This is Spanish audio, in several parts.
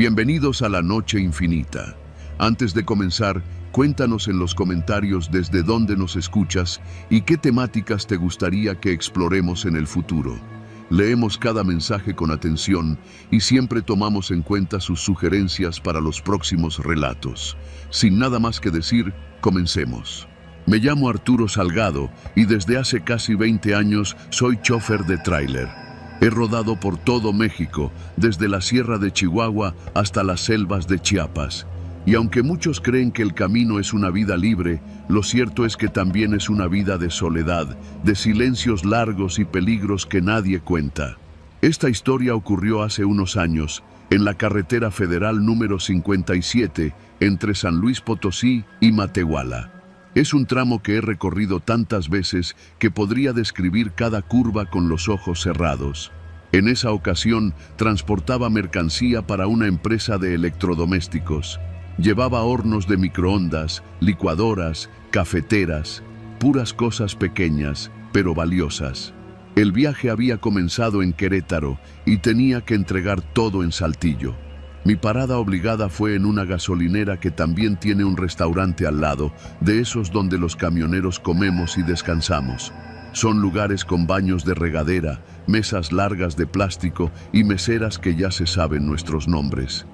Bienvenidos a la Noche Infinita. Antes de comenzar, cuéntanos en los comentarios desde dónde nos escuchas y qué temáticas te gustaría que exploremos en el futuro. Leemos cada mensaje con atención y siempre tomamos en cuenta sus sugerencias para los próximos relatos. Sin nada más que decir, comencemos. Me llamo Arturo Salgado y desde hace casi 20 años soy chofer de tráiler. He rodado por todo México, desde la Sierra de Chihuahua hasta las selvas de Chiapas. Y aunque muchos creen que el camino es una vida libre, lo cierto es que también es una vida de soledad, de silencios largos y peligros que nadie cuenta. Esta historia ocurrió hace unos años, en la carretera federal número 57, entre San Luis Potosí y Matehuala. Es un tramo que he recorrido tantas veces que podría describir cada curva con los ojos cerrados. En esa ocasión transportaba mercancía para una empresa de electrodomésticos. Llevaba hornos de microondas, licuadoras, cafeteras, puras cosas pequeñas, pero valiosas. El viaje había comenzado en Querétaro y tenía que entregar todo en Saltillo. Mi parada obligada fue en una gasolinera que también tiene un restaurante al lado, de esos donde los camioneros comemos y descansamos. Son lugares con baños de regadera, mesas largas de plástico y meseras que ya se saben nuestros nombres.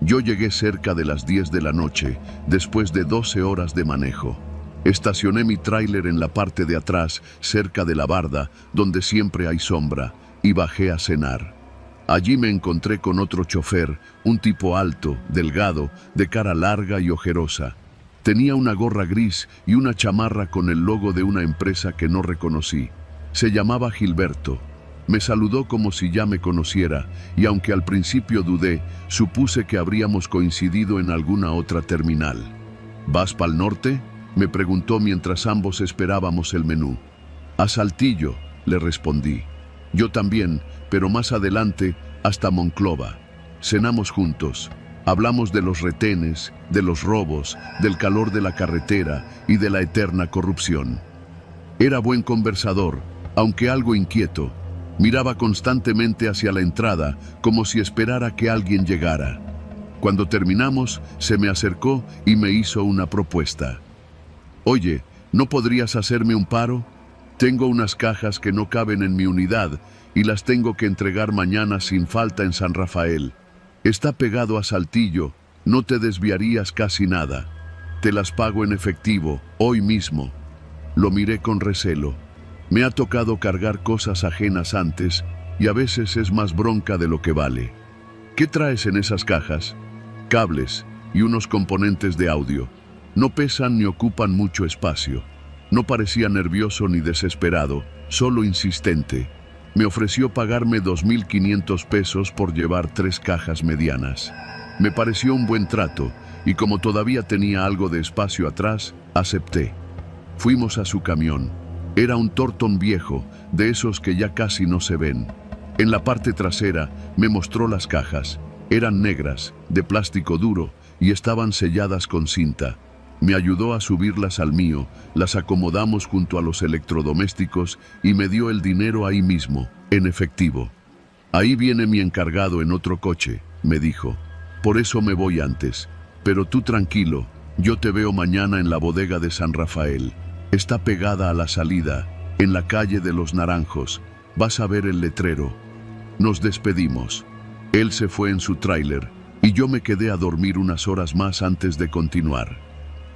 Yo llegué cerca de las 10 de la noche, después de 12 horas de manejo. Estacioné mi tráiler en la parte de atrás, cerca de la barda, donde siempre hay sombra, y bajé a cenar. Allí me encontré con otro chofer, un tipo alto, delgado, de cara larga y ojerosa. Tenía una gorra gris y una chamarra con el logo de una empresa que no reconocí. Se llamaba Gilberto. Me saludó como si ya me conociera, y aunque al principio dudé, supuse que habríamos coincidido en alguna otra terminal. ¿Vas pa'l norte?, me preguntó mientras ambos esperábamos el menú. A Saltillo, le respondí. Yo también, pero más adelante, hasta Monclova. Cenamos juntos. Hablamos de los retenes, de los robos, del calor de la carretera y de la eterna corrupción. Era buen conversador, aunque algo inquieto. Miraba constantemente hacia la entrada, como si esperara que alguien llegara. Cuando terminamos, se me acercó y me hizo una propuesta. Oye, ¿no podrías hacerme un paro? Tengo unas cajas que no caben en mi unidad y las tengo que entregar mañana sin falta en San Rafael. Está pegado a Saltillo, no te desviarías casi nada. Te las pago en efectivo, hoy mismo. Lo miré con recelo. Me ha tocado cargar cosas ajenas antes y a veces es más bronca de lo que vale. ¿Qué traes en esas cajas? Cables y unos componentes de audio. No pesan ni ocupan mucho espacio. No parecía nervioso ni desesperado, solo insistente. Me ofreció pagarme 2.500 pesos por llevar 3 cajas medianas. Me pareció un buen trato, y como todavía tenía algo de espacio atrás, acepté. Fuimos a su camión. Era un Torton viejo, de esos que ya casi no se ven. En la parte trasera me mostró las cajas. Eran negras, de plástico duro, y estaban selladas con cinta. Me ayudó a subirlas al mío, las acomodamos junto a los electrodomésticos y me dio el dinero ahí mismo, en efectivo. Ahí viene mi encargado en otro coche, me dijo. Por eso me voy antes. Pero tú tranquilo, yo te veo mañana en la bodega de San Rafael. Está pegada a la salida, en la calle de los Naranjos. Vas a ver el letrero. Nos despedimos. Él se fue en su tráiler y yo me quedé a dormir unas horas más antes de continuar.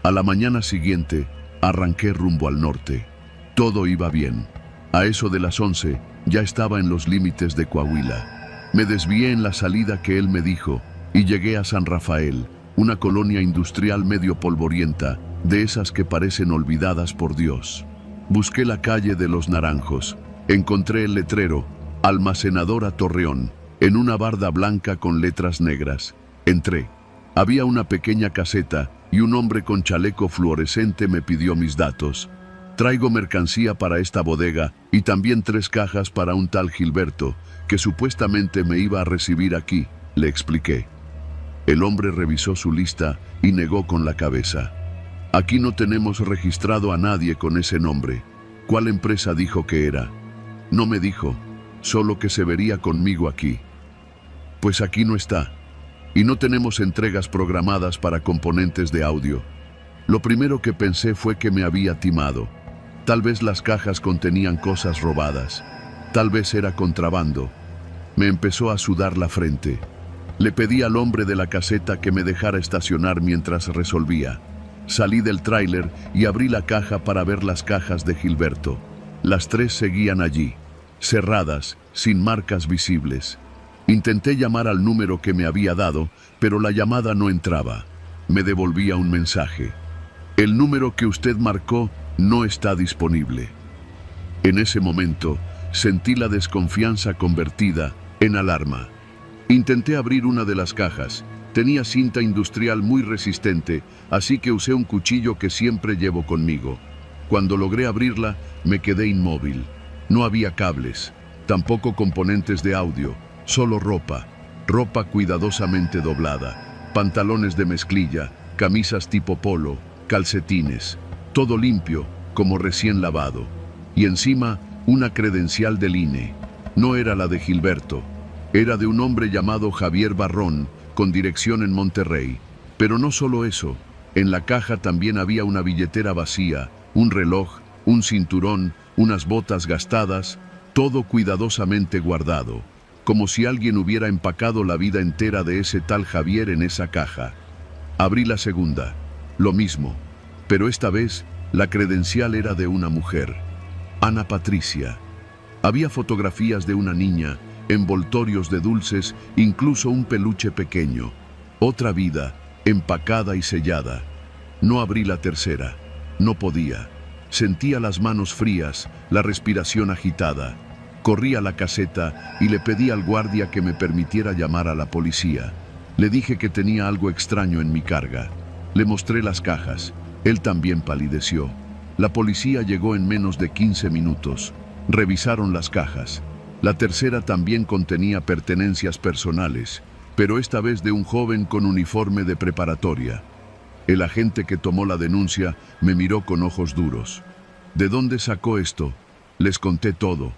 A la mañana siguiente, arranqué rumbo al norte. Todo iba bien. A eso de las 11, ya estaba en los límites de Coahuila. Me desvié en la salida que él me dijo y llegué a San Rafael, una colonia industrial medio polvorienta, de esas que parecen olvidadas por Dios. Busqué la calle de los Naranjos. Encontré el letrero, Almacenadora Torreón, en una barda blanca con letras negras. Entré. Había una pequeña caseta y un hombre con chaleco fluorescente me pidió mis datos. Traigo mercancía para esta bodega y también 3 cajas para un tal Gilberto, que supuestamente me iba a recibir aquí, le expliqué. El hombre revisó su lista y negó con la cabeza. Aquí no tenemos registrado a nadie con ese nombre. ¿Cuál empresa dijo que era? No me dijo, solo que se vería conmigo aquí. Pues aquí no está. y no tenemos entregas programadas para componentes de audio. Lo primero que pensé fue que me había timado. Tal vez las cajas contenían cosas robadas. Tal vez era contrabando. Me empezó a sudar la frente. Le pedí al hombre de la caseta que me dejara estacionar mientras resolvía. Salí del tráiler y abrí la caja para ver las cajas de Gilberto. Las 3 seguían allí, cerradas, sin marcas visibles. Intenté llamar al número que me había dado, pero la llamada no entraba. Me devolvía un mensaje. El número que usted marcó no está disponible. En ese momento, sentí la desconfianza convertida en alarma. Intenté abrir una de las cajas. Tenía cinta industrial muy resistente, así que usé un cuchillo que siempre llevo conmigo. Cuando logré abrirla, me quedé inmóvil. No había cables, tampoco componentes de audio, solo ropa cuidadosamente doblada, pantalones de mezclilla, camisas tipo polo, calcetines, todo limpio, como recién lavado. Y encima, una credencial del INE. No era la de Gilberto, era de un hombre llamado Javier Barrón, con dirección en Monterrey. Pero no solo eso, en la caja también había una billetera vacía, un reloj, un cinturón, unas botas gastadas, todo cuidadosamente guardado, como si alguien hubiera empacado la vida entera de ese tal Javier en esa caja. Abrí la segunda, lo mismo, pero esta vez la credencial era de una mujer, Ana Patricia. Había fotografías de una niña, envoltorios de dulces, incluso un peluche pequeño. Otra vida, empacada y sellada. No abrí la tercera. No podía. Sentía las manos frías, la respiración agitada. Corrí a la caseta y le pedí al guardia que me permitiera llamar a la policía. Le dije que tenía algo extraño en mi carga. Le mostré las cajas. Él también palideció. La policía llegó en menos de 15 minutos. Revisaron las cajas. La tercera también contenía pertenencias personales, pero esta vez de un joven con uniforme de preparatoria. El agente que tomó la denuncia me miró con ojos duros. ¿De dónde sacó esto? Les conté todo.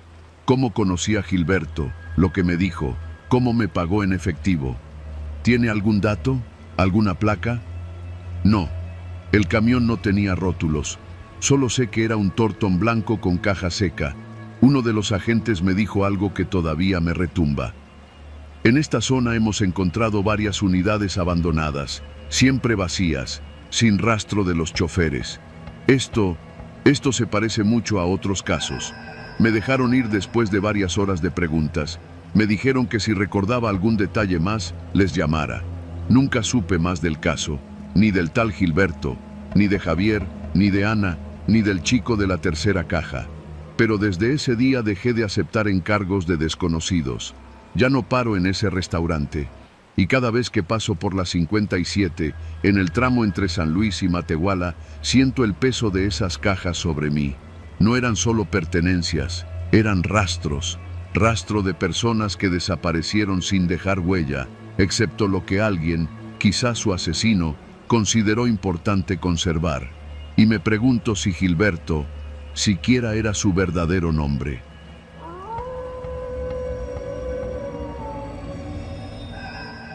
Cómo conocí a Gilberto, lo que me dijo, cómo me pagó en efectivo. ¿Tiene algún dato? ¿Alguna placa? No. El camión no tenía rótulos. Solo sé que era un Torton blanco con caja seca. Uno de los agentes me dijo algo que todavía me retumba. En esta zona hemos encontrado varias unidades abandonadas, siempre vacías, sin rastro de los choferes. Esto se parece mucho a otros casos. Me dejaron ir después de varias horas de preguntas. Me dijeron que si recordaba algún detalle más, les llamara. Nunca supe más del caso, ni del tal Gilberto, ni de Javier, ni de Ana, ni del chico de la tercera caja. Pero desde ese día dejé de aceptar encargos de desconocidos. Ya no paro en ese restaurante. Y cada vez que paso por la 57, en el tramo entre San Luis y Matehuala, siento el peso de esas cajas sobre mí. No eran solo pertenencias, eran rastros. Rastro de personas que desaparecieron sin dejar huella, excepto lo que alguien, quizás su asesino, consideró importante conservar. Y me pregunto si Gilberto siquiera era su verdadero nombre.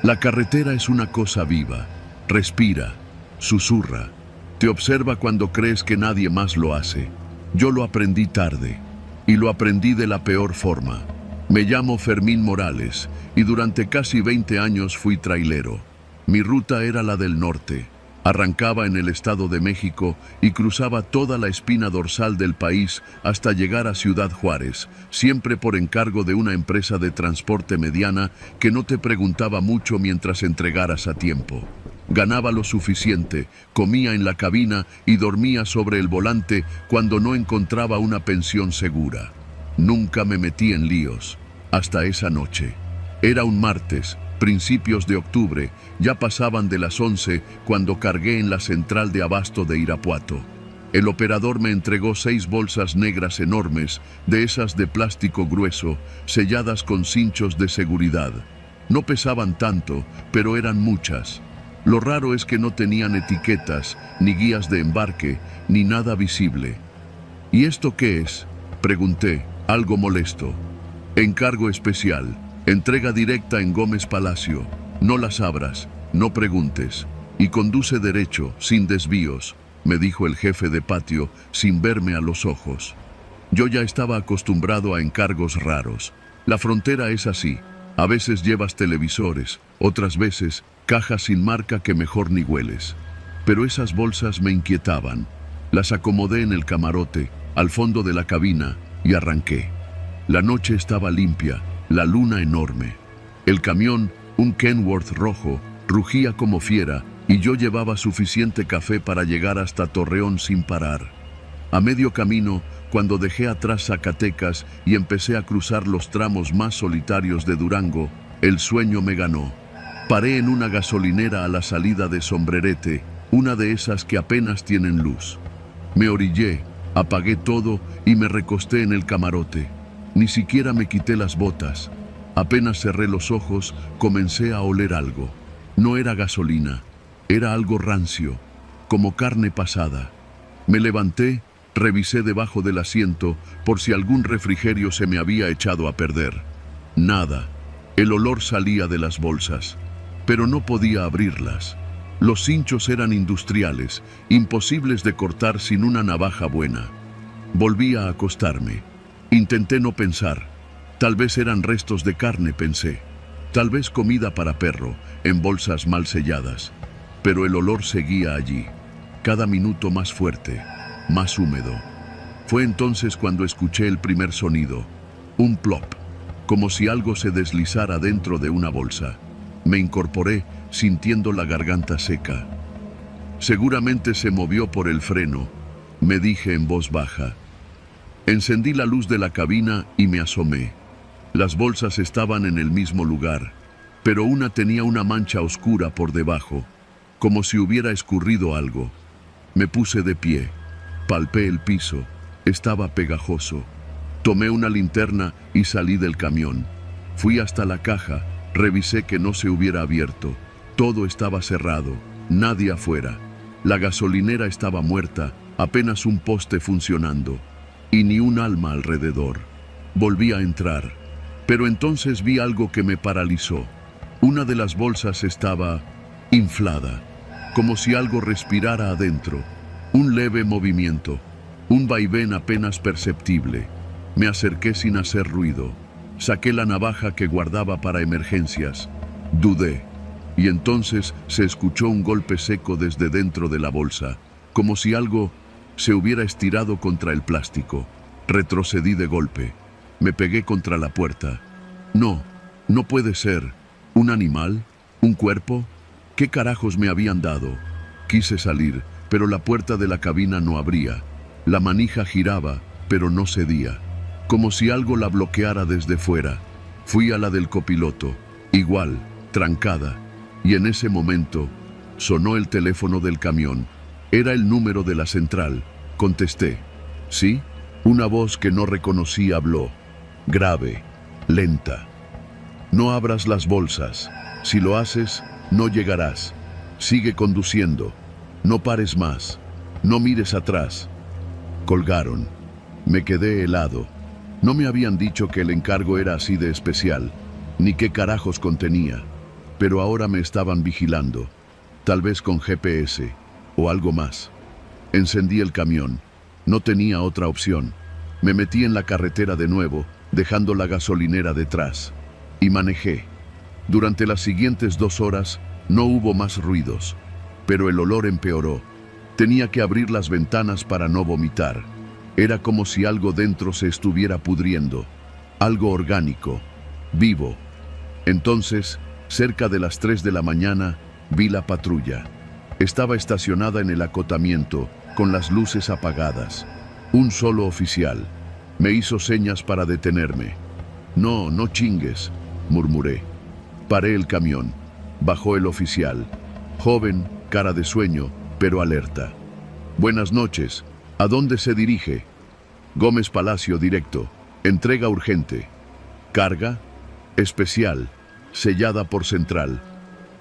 La carretera es una cosa viva, respira, susurra, te observa cuando crees que nadie más lo hace. Yo lo aprendí tarde, y lo aprendí de la peor forma. Me llamo Fermín Morales, y durante casi 20 años fui trailero. Mi ruta era la del norte. Arrancaba en el Estado de México y cruzaba toda la espina dorsal del país hasta llegar a Ciudad Juárez, siempre por encargo de una empresa de transporte mediana que no te preguntaba mucho mientras entregaras a tiempo. Ganaba lo suficiente, comía en la cabina y dormía sobre el volante cuando no encontraba una pensión segura. Nunca me metí en líos, hasta esa noche. Era un martes, principios de octubre, ya pasaban de las 11 cuando cargué en la central de abasto de Irapuato. El operador me entregó 6 bolsas negras enormes, de esas de plástico grueso, selladas con cinchos de seguridad. No pesaban tanto, pero eran muchas. Lo raro es que no tenían etiquetas, ni guías de embarque, ni nada visible. ¿Y esto qué es?, pregunté, algo molesto. Encargo especial. Entrega directa en Gómez Palacio. No las abras, no preguntes, y conduce derecho, sin desvíos, me dijo el jefe de patio, sin verme a los ojos. Yo ya estaba acostumbrado a encargos raros. La frontera es así. A veces llevas televisores, otras veces cajas sin marca que mejor ni hueles. Pero esas bolsas me inquietaban. Las acomodé en el camarote, al fondo de la cabina, y arranqué. La noche estaba limpia, la luna enorme. El camión, un Kenworth rojo, rugía como fiera, y yo llevaba suficiente café para llegar hasta Torreón sin parar. A medio camino, cuando dejé atrás Zacatecas y empecé a cruzar los tramos más solitarios de Durango, el sueño me ganó. Paré en una gasolinera a la salida de Sombrerete, una de esas que apenas tienen luz. Me orillé, apagué todo y me recosté en el camarote. Ni siquiera me quité las botas. Apenas cerré los ojos, comencé a oler algo. No era gasolina, era algo rancio, como carne pasada. Me levanté, revisé debajo del asiento por si algún refrigerio se me había echado a perder. Nada. El olor salía de las bolsas, pero no podía abrirlas. Los cinchos eran industriales, imposibles de cortar sin una navaja buena. Volví a acostarme. Intenté no pensar. Tal vez eran restos de carne, pensé. Tal vez comida para perro, en bolsas mal selladas. Pero el olor seguía allí, cada minuto más fuerte, más húmedo. Fue entonces cuando escuché el primer sonido, un plop, como si algo se deslizara dentro de una bolsa. Me incorporé, sintiendo la garganta seca. Seguramente se movió por el freno, me dije en voz baja. Encendí la luz de la cabina y me asomé. Las bolsas estaban en el mismo lugar, pero una tenía una mancha oscura por debajo, como si hubiera escurrido algo. Me puse de pie, palpé el piso, estaba pegajoso. Tomé una linterna y salí del camión. Fui hasta la caja, revisé que no se hubiera abierto. Todo estaba cerrado, nadie afuera. La gasolinera estaba muerta, apenas un poste funcionando, y ni un alma alrededor. Volví a entrar, pero entonces vi algo que me paralizó. Una de las bolsas estaba inflada, como si algo respirara adentro. Un leve movimiento, un vaivén apenas perceptible. Me acerqué sin hacer ruido. Saqué la navaja que guardaba para emergencias. Dudé. Y entonces se escuchó un golpe seco desde dentro de la bolsa, como si algo se hubiera estirado contra el plástico. Retrocedí de golpe. Me pegué contra la puerta. No, no puede ser. ¿Un animal? ¿Un cuerpo? ¿Qué carajos me habían dado? Quise salir, pero la puerta de la cabina no abría. La manija giraba, pero no cedía, como si algo la bloqueara desde fuera. Fui a la del copiloto, igual, trancada, y en ese momento sonó el teléfono del camión. Era el número de la central. Contesté. ¿Sí? Una voz que no reconocí habló, grave, lenta. No abras las bolsas. Si lo haces, no llegarás. Sigue conduciendo. No pares más. No mires atrás. Colgaron. Me quedé helado. No me habían dicho que el encargo era así de especial, ni qué carajos contenía, pero ahora me estaban vigilando, tal vez con GPS o algo más. Encendí el camión. No tenía otra opción. Me metí en la carretera de nuevo, dejando la gasolinera detrás, y manejé. Durante las siguientes 2 horas no hubo más ruidos, pero el olor empeoró. Tenía que abrir las ventanas para no vomitar. Era como si algo dentro se estuviera pudriendo, algo orgánico, vivo. Entonces, cerca de las 3 de la mañana, vi la patrulla. Estaba estacionada en el acotamiento, con las luces apagadas. Un solo oficial. Me hizo señas para detenerme. No, no chingues, murmuré. Paré el camión. Bajó el oficial. Joven, cara de sueño, pero alerta. Buenas noches. ¿A dónde se dirige? Gómez Palacio, directo. Entrega urgente. Carga especial, sellada por central.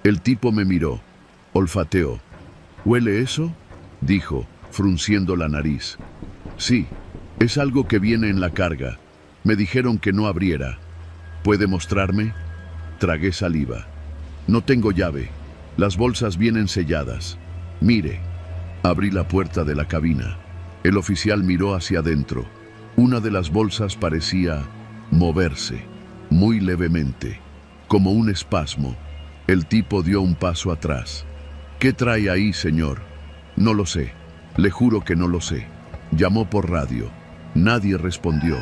El tipo me miró. Olfateó. ¿Huele eso?, dijo, frunciendo la nariz. Sí, es algo que viene en la carga. Me dijeron que no abriera. ¿Puede mostrarme? Tragué saliva. No tengo llave. Las bolsas vienen selladas. Mire. Abrí la puerta de la cabina. El oficial miró hacia adentro. Una de las bolsas parecía moverse, muy levemente, como un espasmo. El tipo dio un paso atrás. ¿Qué trae ahí, señor? No lo sé. Le juro que no lo sé. Llamó por radio. Nadie respondió.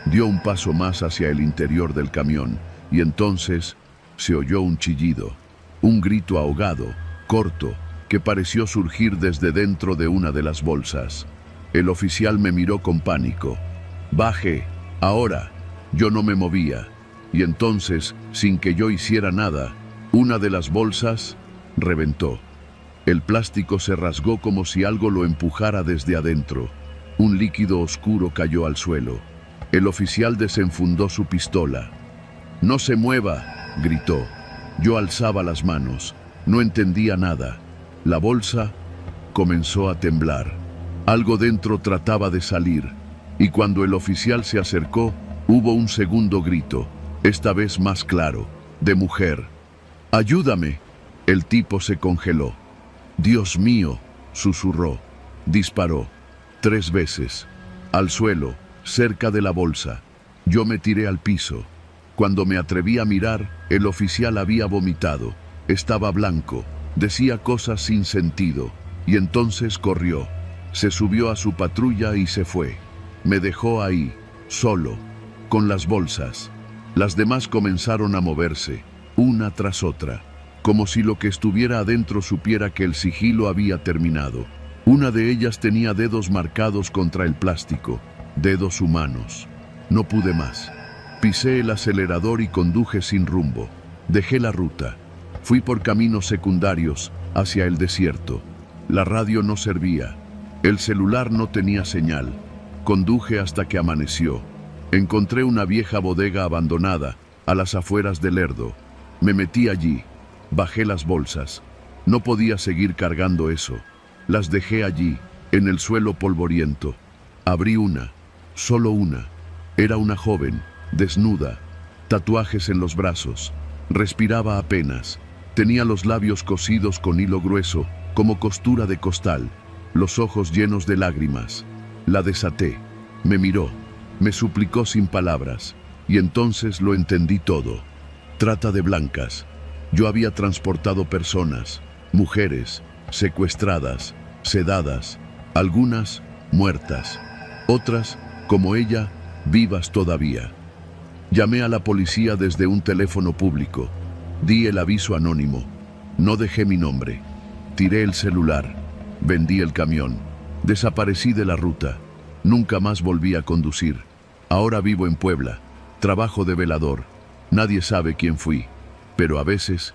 Dio un paso más hacia el interior del camión y entonces se oyó un chillido, un grito ahogado, corto, que pareció surgir desde dentro de una de las bolsas. El oficial me miró con pánico. «Baje, ahora». Yo no me movía, y entonces, sin que yo hiciera nada, una de las bolsas reventó. El plástico se rasgó como si algo lo empujara desde adentro. Un líquido oscuro cayó al suelo. El oficial desenfundó su pistola. «No se mueva», gritó. Yo alzaba las manos. No entendía nada. La bolsa comenzó a temblar. Algo dentro trataba de salir, y cuando el oficial se acercó, hubo un segundo grito, esta vez más claro, de mujer. «¡Ayúdame!». El tipo se congeló. «Dios mío», susurró. Disparó 3 veces. Al suelo, cerca de la bolsa. Yo me tiré al piso. Cuando me atreví a mirar, el oficial había vomitado. Estaba blanco. Decía cosas sin sentido. Y entonces corrió. Se subió a su patrulla y se fue. Me dejó ahí, solo, con las bolsas. Las demás comenzaron a moverse, una tras otra, como si lo que estuviera adentro supiera que el sigilo había terminado. Una de ellas tenía dedos marcados contra el plástico, dedos humanos. No pude más. Pisé el acelerador y conduje sin rumbo. Dejé la ruta. Fui por caminos secundarios hacia el desierto. La radio no servía. El celular no tenía señal. Conduje hasta que amaneció. Encontré una vieja bodega abandonada a las afueras de Lerdo. Me metí allí. Bajé las bolsas. No podía seguir cargando eso. Las dejé allí, en el suelo polvoriento. Abrí una, solo una. Era una joven, desnuda, tatuajes en los brazos. Respiraba apenas. Tenía los labios cosidos con hilo grueso, como costura de costal, los ojos llenos de lágrimas. La desaté. Me miró. Me suplicó sin palabras. Y entonces lo entendí todo. Trata de blancas. Yo había transportado personas, mujeres, secuestradas, sedadas, algunas muertas, otras, como ella, vivas todavía. Llamé a la policía desde un teléfono público. Di el aviso anónimo. No dejé mi nombre. Tiré el celular. Vendí el camión. Desaparecí de la ruta. Nunca más volví a conducir. Ahora vivo en Puebla. Trabajo de velador. Nadie sabe quién fui. Pero a veces,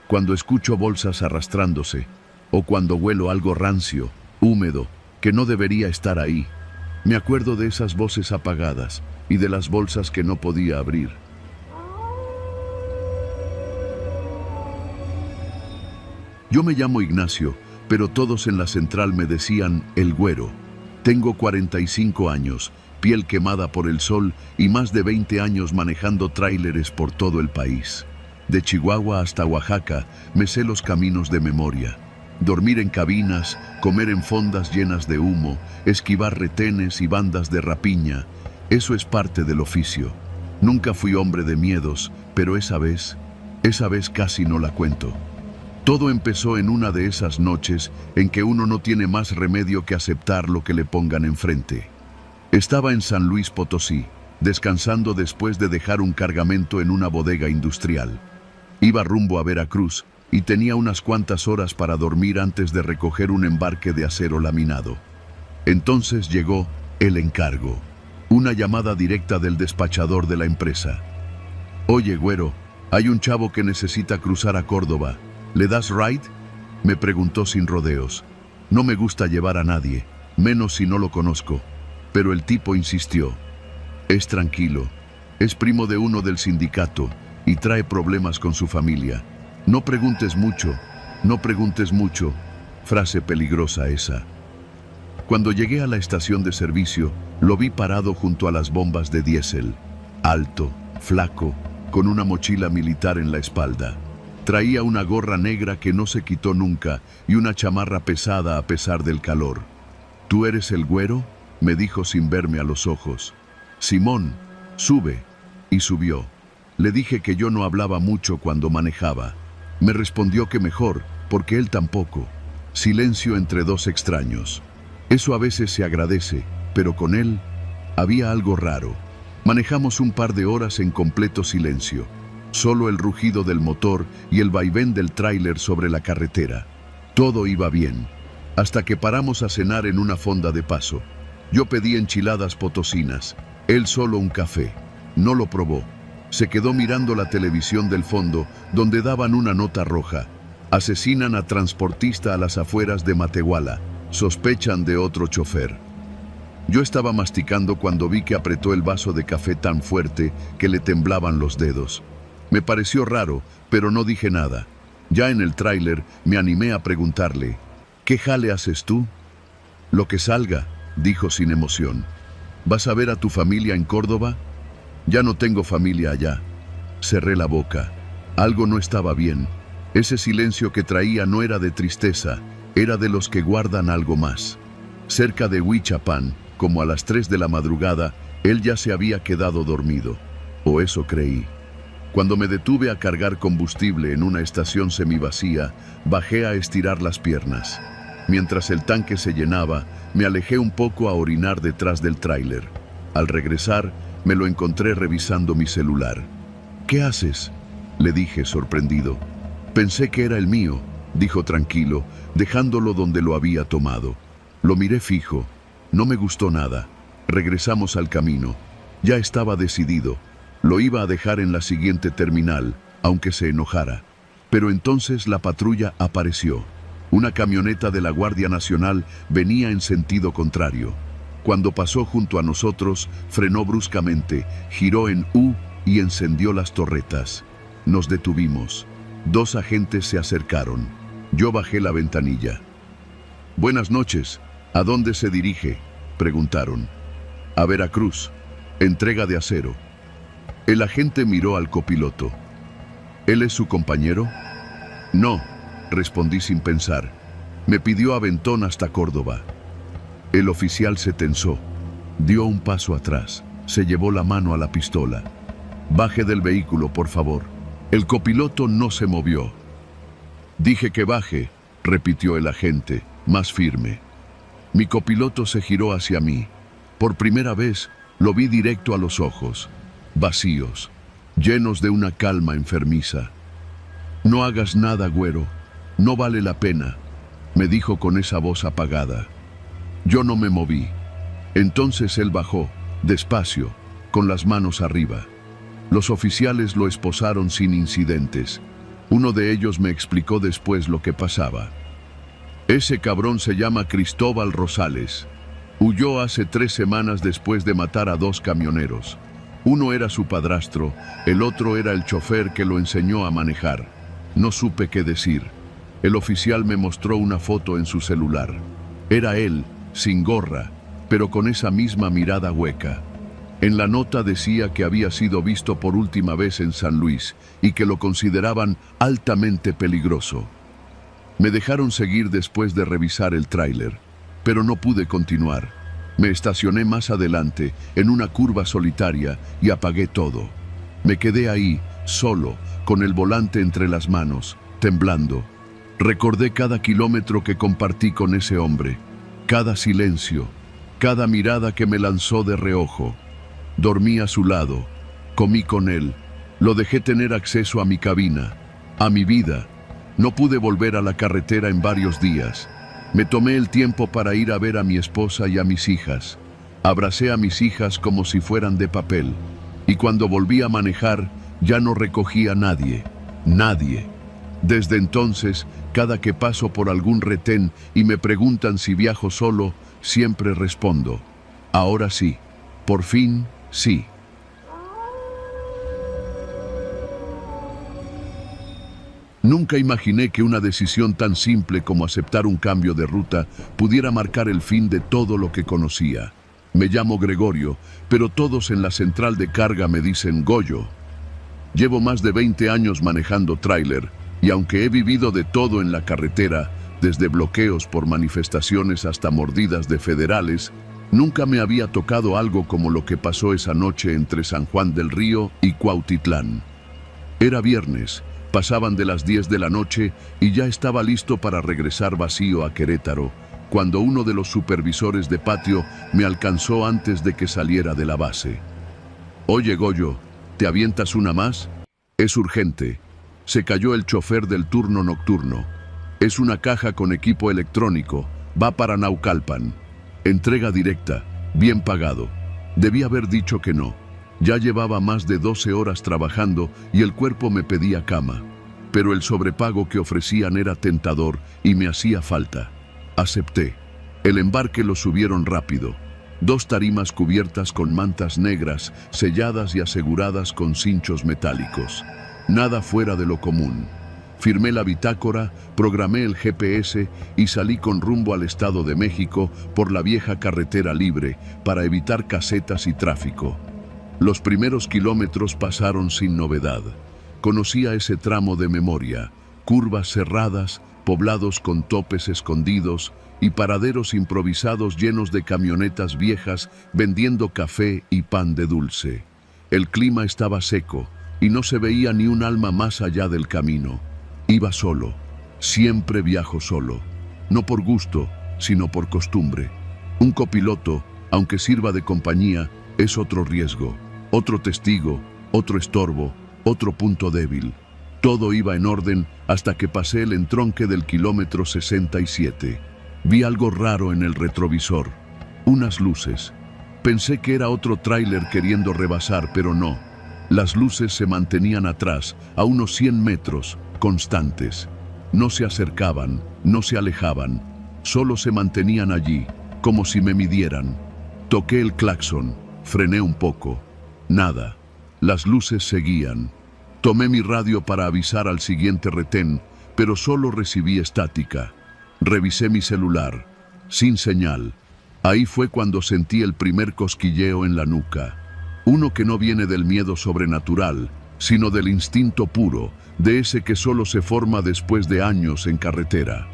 cuando escucho bolsas arrastrándose, o cuando huelo algo rancio, húmedo, que no debería estar ahí, me acuerdo de esas voces apagadas y de las bolsas que no podía abrir. Yo me llamo Ignacio, pero todos en la central me decían el Güero. Tengo 45 años, piel quemada por el sol y más de 20 años manejando tráileres por todo el país. De Chihuahua hasta Oaxaca me sé los caminos de memoria. Dormir en cabinas, comer en fondas llenas de humo, esquivar retenes y bandas de rapiña, eso es parte del oficio. Nunca fui hombre de miedos, pero esa vez casi no la cuento. Todo empezó en una de esas noches en que uno no tiene más remedio que aceptar lo que le pongan enfrente. Estaba en San Luis Potosí, descansando después de dejar un cargamento en una bodega industrial. Iba rumbo a Veracruz y tenía unas cuantas horas para dormir antes de recoger un embarque de acero laminado. Entonces llegó el encargo, una llamada directa del despachador de la empresa. «Oye, güero, hay un chavo que necesita cruzar a Córdoba. ¿Le das ride?», me preguntó sin rodeos. No me gusta llevar a nadie, menos si no lo conozco, pero el tipo insistió. «Es tranquilo, es primo de uno del sindicato y trae problemas con su familia. No preguntes mucho, no preguntes mucho», frase peligrosa esa. Cuando llegué a la estación de servicio, lo vi parado junto a las bombas de diésel, alto, flaco, con una mochila militar en la espalda. Traía una gorra negra que no se quitó nunca y una chamarra pesada a pesar del calor. ¿Tú eres el güero?, me dijo sin verme a los ojos. Simón, sube. Y subió. Le dije que yo no hablaba mucho cuando manejaba. Me respondió que mejor, porque él tampoco. Silencio entre dos extraños. Eso a veces se agradece, pero con él había algo raro. Manejamos un par de horas en completo silencio. Solo el rugido del motor y el vaivén del tráiler sobre la carretera. Todo iba bien, hasta que paramos a cenar en una fonda de paso. Yo pedí enchiladas potosinas, él solo un café. No lo probó. Se quedó mirando la televisión del fondo, donde daban una nota roja. Asesinan a transportista a las afueras de Matehuala. Sospechan de otro chofer. Yo estaba masticando cuando vi que apretó el vaso de café tan fuerte que le temblaban los dedos. Me pareció raro, pero no dije nada. Ya en el tráiler me animé a preguntarle, ¿qué jale haces tú? Lo que salga, dijo sin emoción. ¿Vas a ver a tu familia en Córdoba? Ya no tengo familia allá. Cerré la boca. Algo no estaba bien. Ese silencio que traía no era de tristeza, era de los que guardan algo más. Cerca de Huichapán, como a las 3 de la madrugada, él ya se había quedado dormido. O eso creí. Cuando me detuve a cargar combustible en una estación semivacía, bajé a estirar las piernas. Mientras el tanque se llenaba, me alejé un poco a orinar detrás del tráiler. Al regresar, me lo encontré revisando mi celular. ¿Qué haces?, le dije sorprendido. Pensé que era el mío, dijo tranquilo, dejándolo donde lo había tomado. Lo miré fijo. No me gustó nada. Regresamos al camino. Ya estaba decidido. Lo iba a dejar en la siguiente terminal, aunque se enojara. Pero entonces la patrulla apareció. Una camioneta de la Guardia Nacional venía en sentido contrario. Cuando pasó junto a nosotros, frenó bruscamente, giró en U y encendió las torretas. Nos detuvimos. 2 agentes se acercaron. Yo bajé la ventanilla. «Buenas noches. ¿A dónde se dirige?», preguntaron. «A Veracruz. Entrega de acero». El agente miró al copiloto. «¿Él es su compañero?». «No», respondí sin pensar. «Me pidió aventón hasta Córdoba». El oficial se tensó. Dio un paso atrás. Se llevó la mano a la pistola. «Baje del vehículo, por favor». El copiloto no se movió. «Dije que baje», repitió el agente, más firme. Mi copiloto se giró hacia mí. Por primera vez lo vi directo a los ojos. Vacíos, llenos de una calma enfermiza. «No hagas nada, güero, no vale la pena», me dijo con esa voz apagada. Yo no me moví. Entonces él bajó, despacio, con las manos arriba. Los oficiales lo esposaron sin incidentes. Uno de ellos me explicó después lo que pasaba. «Ese cabrón se llama Cristóbal Rosales. Huyó hace 3 semanas después de matar a 2 camioneros. Uno era su padrastro, el otro era el chofer que lo enseñó a manejar. No supe qué decir. El oficial me mostró una foto en su celular. Era él, sin gorra, pero con esa misma mirada hueca. En la nota decía que había sido visto por última vez en San Luis y que lo consideraban altamente peligroso. Me dejaron seguir después de revisar el tráiler, pero no pude continuar. Me estacioné más adelante, en una curva solitaria, y apagué todo. Me quedé ahí, solo, con el volante entre las manos, temblando. Recordé cada kilómetro que compartí con ese hombre, cada silencio, cada mirada que me lanzó de reojo. Dormí a su lado, comí con él, lo dejé tener acceso a mi cabina, a mi vida. No pude volver a la carretera en varios días. Me tomé el tiempo para ir a ver a mi esposa y a mis hijas. Abracé a mis hijas como si fueran de papel. Y cuando volví a manejar, ya no recogí a nadie. Nadie. Desde entonces, cada que paso por algún retén y me preguntan si viajo solo, siempre respondo: ahora sí. Por fin, sí. Nunca imaginé que una decisión tan simple como aceptar un cambio de ruta pudiera marcar el fin de todo lo que conocía. Me llamo Gregorio, pero todos en la central de carga me dicen Goyo. Llevo más de 20 años manejando tráiler, Y aunque he vivido de todo en la carretera, desde bloqueos por manifestaciones hasta mordidas de federales, nunca me había tocado algo como lo que pasó esa noche entre San Juan del Río y Cuautitlán. Era viernes, pasaban de las 10 de la noche y ya estaba listo para regresar vacío a Querétaro, cuando uno de los supervisores de patio me alcanzó antes de que saliera de la base. «Oye, Goyo, ¿te avientas una más? Es urgente. Se cayó el chofer del turno nocturno. Es una caja con equipo electrónico. Va para Naucalpan. Entrega directa. Bien pagado». Debí haber dicho que no. Ya llevaba más de 12 horas trabajando y el cuerpo me pedía cama. Pero el sobrepago que ofrecían era tentador y me hacía falta. Acepté. El embarque lo subieron rápido. 2 tarimas cubiertas con mantas negras, selladas y aseguradas con cinchos metálicos. Nada fuera de lo común. Firmé la bitácora, programé el GPS y salí con rumbo al Estado de México por la vieja carretera libre para evitar casetas y tráfico. Los primeros kilómetros pasaron sin novedad. Conocía ese tramo de memoria, curvas cerradas, poblados con topes escondidos y paraderos improvisados llenos de camionetas viejas vendiendo café y pan de dulce. El clima estaba seco y no se veía ni un alma más allá del camino. Iba solo, siempre viajo solo, no por gusto, sino por costumbre. Un copiloto, aunque sirva de compañía, es otro riesgo, otro testigo, otro estorbo, otro punto débil. Todo iba en orden hasta que pasé el entronque del kilómetro 67. Vi algo raro en el retrovisor, unas luces. Pensé que era otro tráiler queriendo rebasar, pero no. Las luces se mantenían atrás, a unos 100 metros, constantes. No se acercaban, no se alejaban, solo se mantenían allí, como si me midieran. Toqué el claxon, frené un poco. Nada. Las luces seguían. Tomé mi radio para avisar al siguiente retén, pero solo recibí estática. Revisé mi celular, sin señal. Ahí fue cuando sentí el primer cosquilleo en la nuca. Uno que no viene del miedo sobrenatural, sino del instinto puro, de ese que solo se forma después de años en carretera.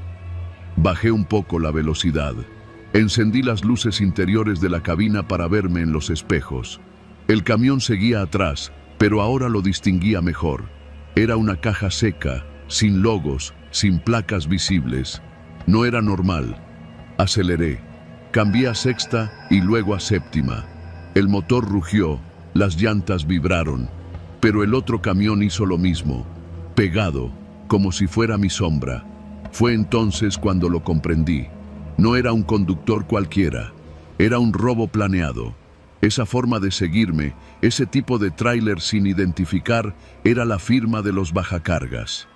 Bajé un poco la velocidad. Encendí las luces interiores de la cabina para verme en los espejos. El camión seguía atrás, pero ahora lo distinguía mejor. Era una caja seca, sin logos, sin placas visibles. No era normal. Aceleré. Cambié a sexta y luego a séptima. El motor rugió, las llantas vibraron, pero el otro camión hizo lo mismo, pegado, como si fuera mi sombra. Fue entonces cuando lo comprendí. No era un conductor cualquiera, era un robo planeado. Esa forma de seguirme, ese tipo de tráiler sin identificar, era la firma de los bajacargas.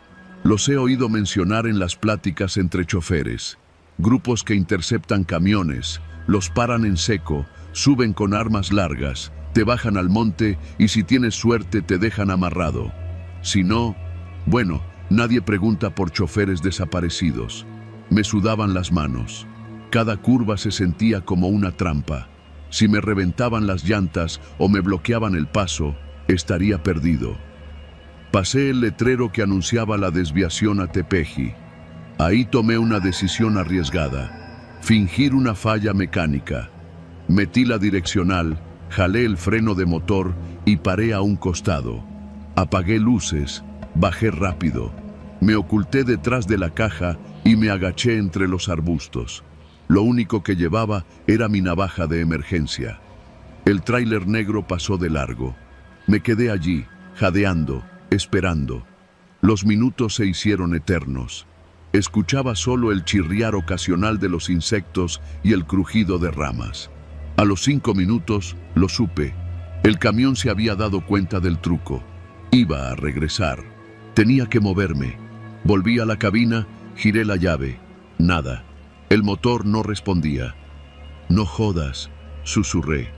Los he oído mencionar en las pláticas entre choferes. Grupos que interceptan camiones, los paran en seco, suben con armas largas, te bajan al monte y si tienes suerte te dejan amarrado. Si no, bueno, nadie pregunta por choferes desaparecidos. Me sudaban las manos. Cada curva se sentía como una trampa. Si me reventaban las llantas o me bloqueaban el paso, estaría perdido. Pasé el letrero que anunciaba la desviación a Tepeji. Ahí tomé una decisión arriesgada, fingir una falla mecánica. Metí la direccional, jalé el freno de motor y paré a un costado. Apagué luces, bajé rápido. Me oculté detrás de la caja y me agaché entre los arbustos. Lo único que llevaba era mi navaja de emergencia. El tráiler negro pasó de largo. Me quedé allí, jadeando, esperando. Los minutos se hicieron eternos. Escuchaba solo el chirriar ocasional de los insectos y el crujido de ramas. A los 5 minutos, lo supe. El camión se había dado cuenta del truco. Iba a regresar. Tenía que moverme. Volví a la cabina, giré la llave. Nada. El motor no respondía. «No jodas», susurré.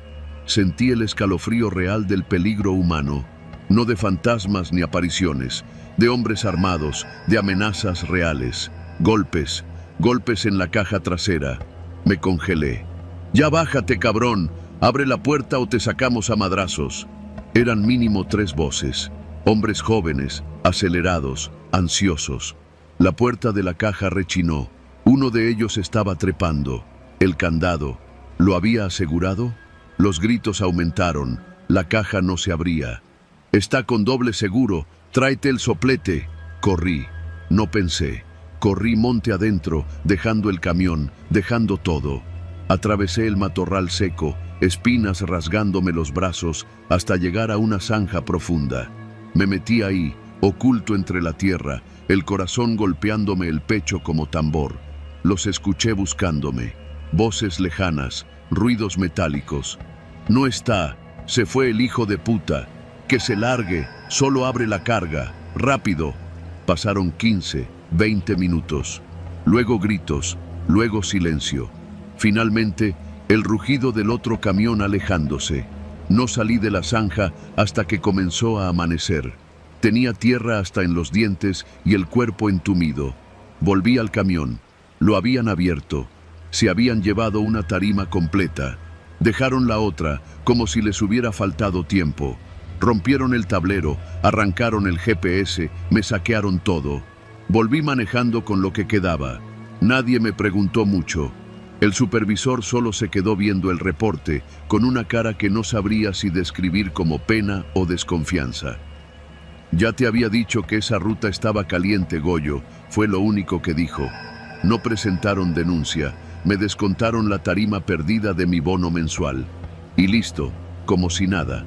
Sentí el escalofrío real del peligro humano, no de fantasmas ni apariciones, de hombres armados, de amenazas reales. Golpes, golpes en la caja trasera. Me congelé. «Ya bájate, cabrón, abre la puerta o te sacamos a madrazos». Eran mínimo 3 voces. Hombres jóvenes, acelerados, ansiosos. La puerta de la caja rechinó. Uno de ellos estaba trepando. El candado. ¿Lo había asegurado? Los gritos aumentaron. La caja no se abría. «Está con doble seguro. Tráete el soplete». Corrí. No pensé. Corrí monte adentro, dejando el camión, dejando todo. Atravesé el matorral seco, espinas rasgándome los brazos, hasta llegar a una zanja profunda. Me metí ahí, oculto entre la tierra, el corazón golpeándome el pecho como tambor. Los escuché buscándome. Voces lejanas, ruidos metálicos. «No está. Se fue el hijo de puta. Que se largue. Solo abre la carga. Rápido». Pasaron 15, 20 minutos. Luego gritos, luego silencio. Finalmente, el rugido del otro camión alejándose. No salí de la zanja hasta que comenzó a amanecer. Tenía tierra hasta en los dientes y el cuerpo entumido. Volví al camión. Lo habían abierto. Se habían llevado una tarima completa. Dejaron la otra, como si les hubiera faltado tiempo. Rompieron el tablero, arrancaron el GPS, me saquearon todo. Volví manejando con lo que quedaba. Nadie me preguntó mucho. El supervisor solo se quedó viendo el reporte, con una cara que no sabría si describir como pena o desconfianza. «Ya te había dicho que esa ruta estaba caliente, Goyo», fue lo único que dijo. No presentaron denuncia, me descontaron la tarima perdida de mi bono mensual. Y listo, como si nada.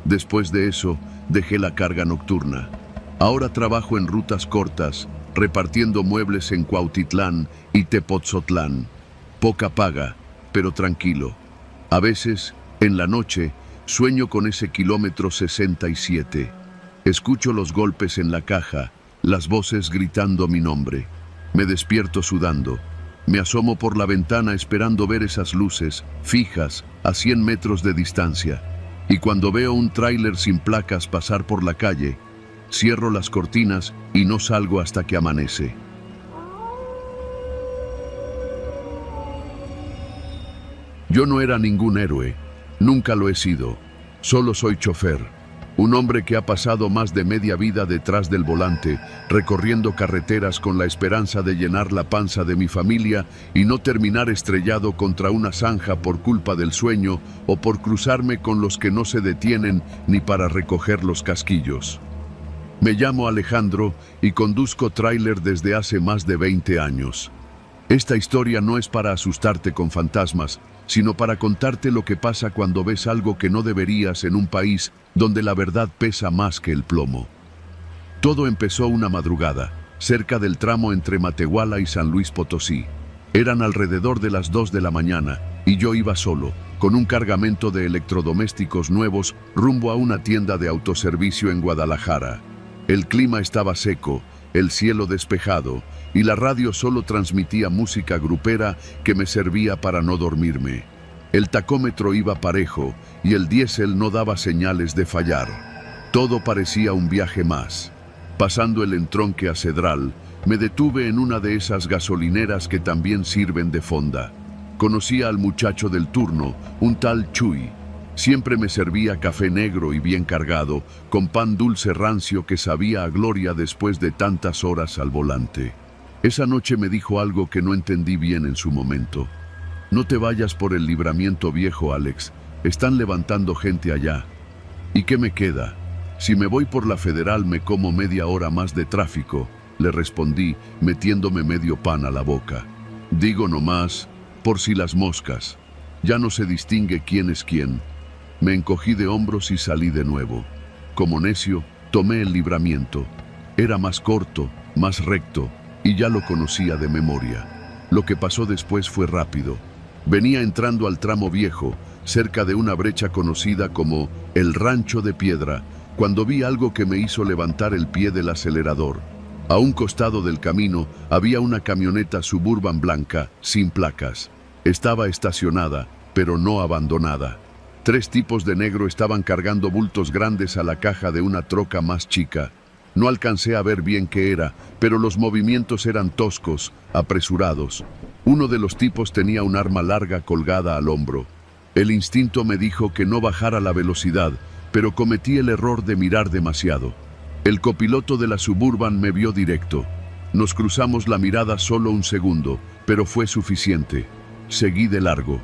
Después de eso, dejé la carga nocturna. Ahora trabajo en rutas cortas, repartiendo muebles en Cuautitlán y Tepotzotlán. Poca paga, pero tranquilo. A veces, en la noche, sueño con ese kilómetro 67. Escucho los golpes en la caja, las voces gritando mi nombre. Me despierto sudando. Me asomo por la ventana esperando ver esas luces, fijas, a 100 metros de distancia. Y cuando veo un tráiler sin placas pasar por la calle, cierro las cortinas y no salgo hasta que amanece. Yo no era ningún héroe, nunca lo he sido. Solo soy chofer, un hombre que ha pasado más de media vida detrás del volante, recorriendo carreteras con la esperanza de llenar la panza de mi familia y no terminar estrellado contra una zanja por culpa del sueño o por cruzarme con los que no se detienen ni para recoger los casquillos. Me llamo Alejandro y conduzco tráiler desde hace más de 20 años. Esta historia no es para asustarte con fantasmas, sino para contarte lo que pasa cuando ves algo que no deberías en un país donde la verdad pesa más que el plomo. Todo empezó una madrugada, cerca del tramo entre Matehuala y San Luis Potosí. Eran alrededor de las 2 de la mañana y yo iba solo, con un cargamento de electrodomésticos nuevos rumbo a una tienda de autoservicio en Guadalajara. El clima estaba seco, el cielo despejado y la radio solo transmitía música grupera que me servía para no dormirme. El tacómetro iba parejo y el diésel no daba señales de fallar. Todo parecía un viaje más. Pasando el entronque a Cedral, me detuve en una de esas gasolineras que también sirven de fonda. Conocía al muchacho del turno, un tal Chuy. Siempre me servía café negro y bien cargado, con pan dulce rancio que sabía a gloria después de tantas horas al volante. Esa noche me dijo algo que no entendí bien en su momento. «No te vayas por el Libramiento Viejo, Alex. Están levantando gente allá». «¿Y qué me queda? Si me voy por la Federal me como media hora más de tráfico», le respondí, metiéndome medio pan a la boca. «Digo nomás, por si las moscas. Ya no se distingue quién es quién». Me encogí de hombros y salí de nuevo. Como necio, tomé el Libramiento. Era más corto, más recto, y ya lo conocía de memoria. Lo que pasó después fue rápido. Venía entrando al tramo viejo, cerca de una brecha conocida como el Rancho de Piedra, cuando vi algo que me hizo levantar el pie del acelerador. A un costado del camino había una camioneta Suburban blanca, sin placas. Estaba estacionada, pero no abandonada. 3 tipos de negro estaban cargando bultos grandes a la caja de una troca más chica. No alcancé a ver bien qué era, pero los movimientos eran toscos, apresurados. Uno de los tipos tenía un arma larga colgada al hombro. El instinto me dijo que no bajara la velocidad, pero cometí el error de mirar demasiado. El copiloto de la Suburban me vio directo. Nos cruzamos la mirada solo un segundo, pero fue suficiente. Seguí de largo.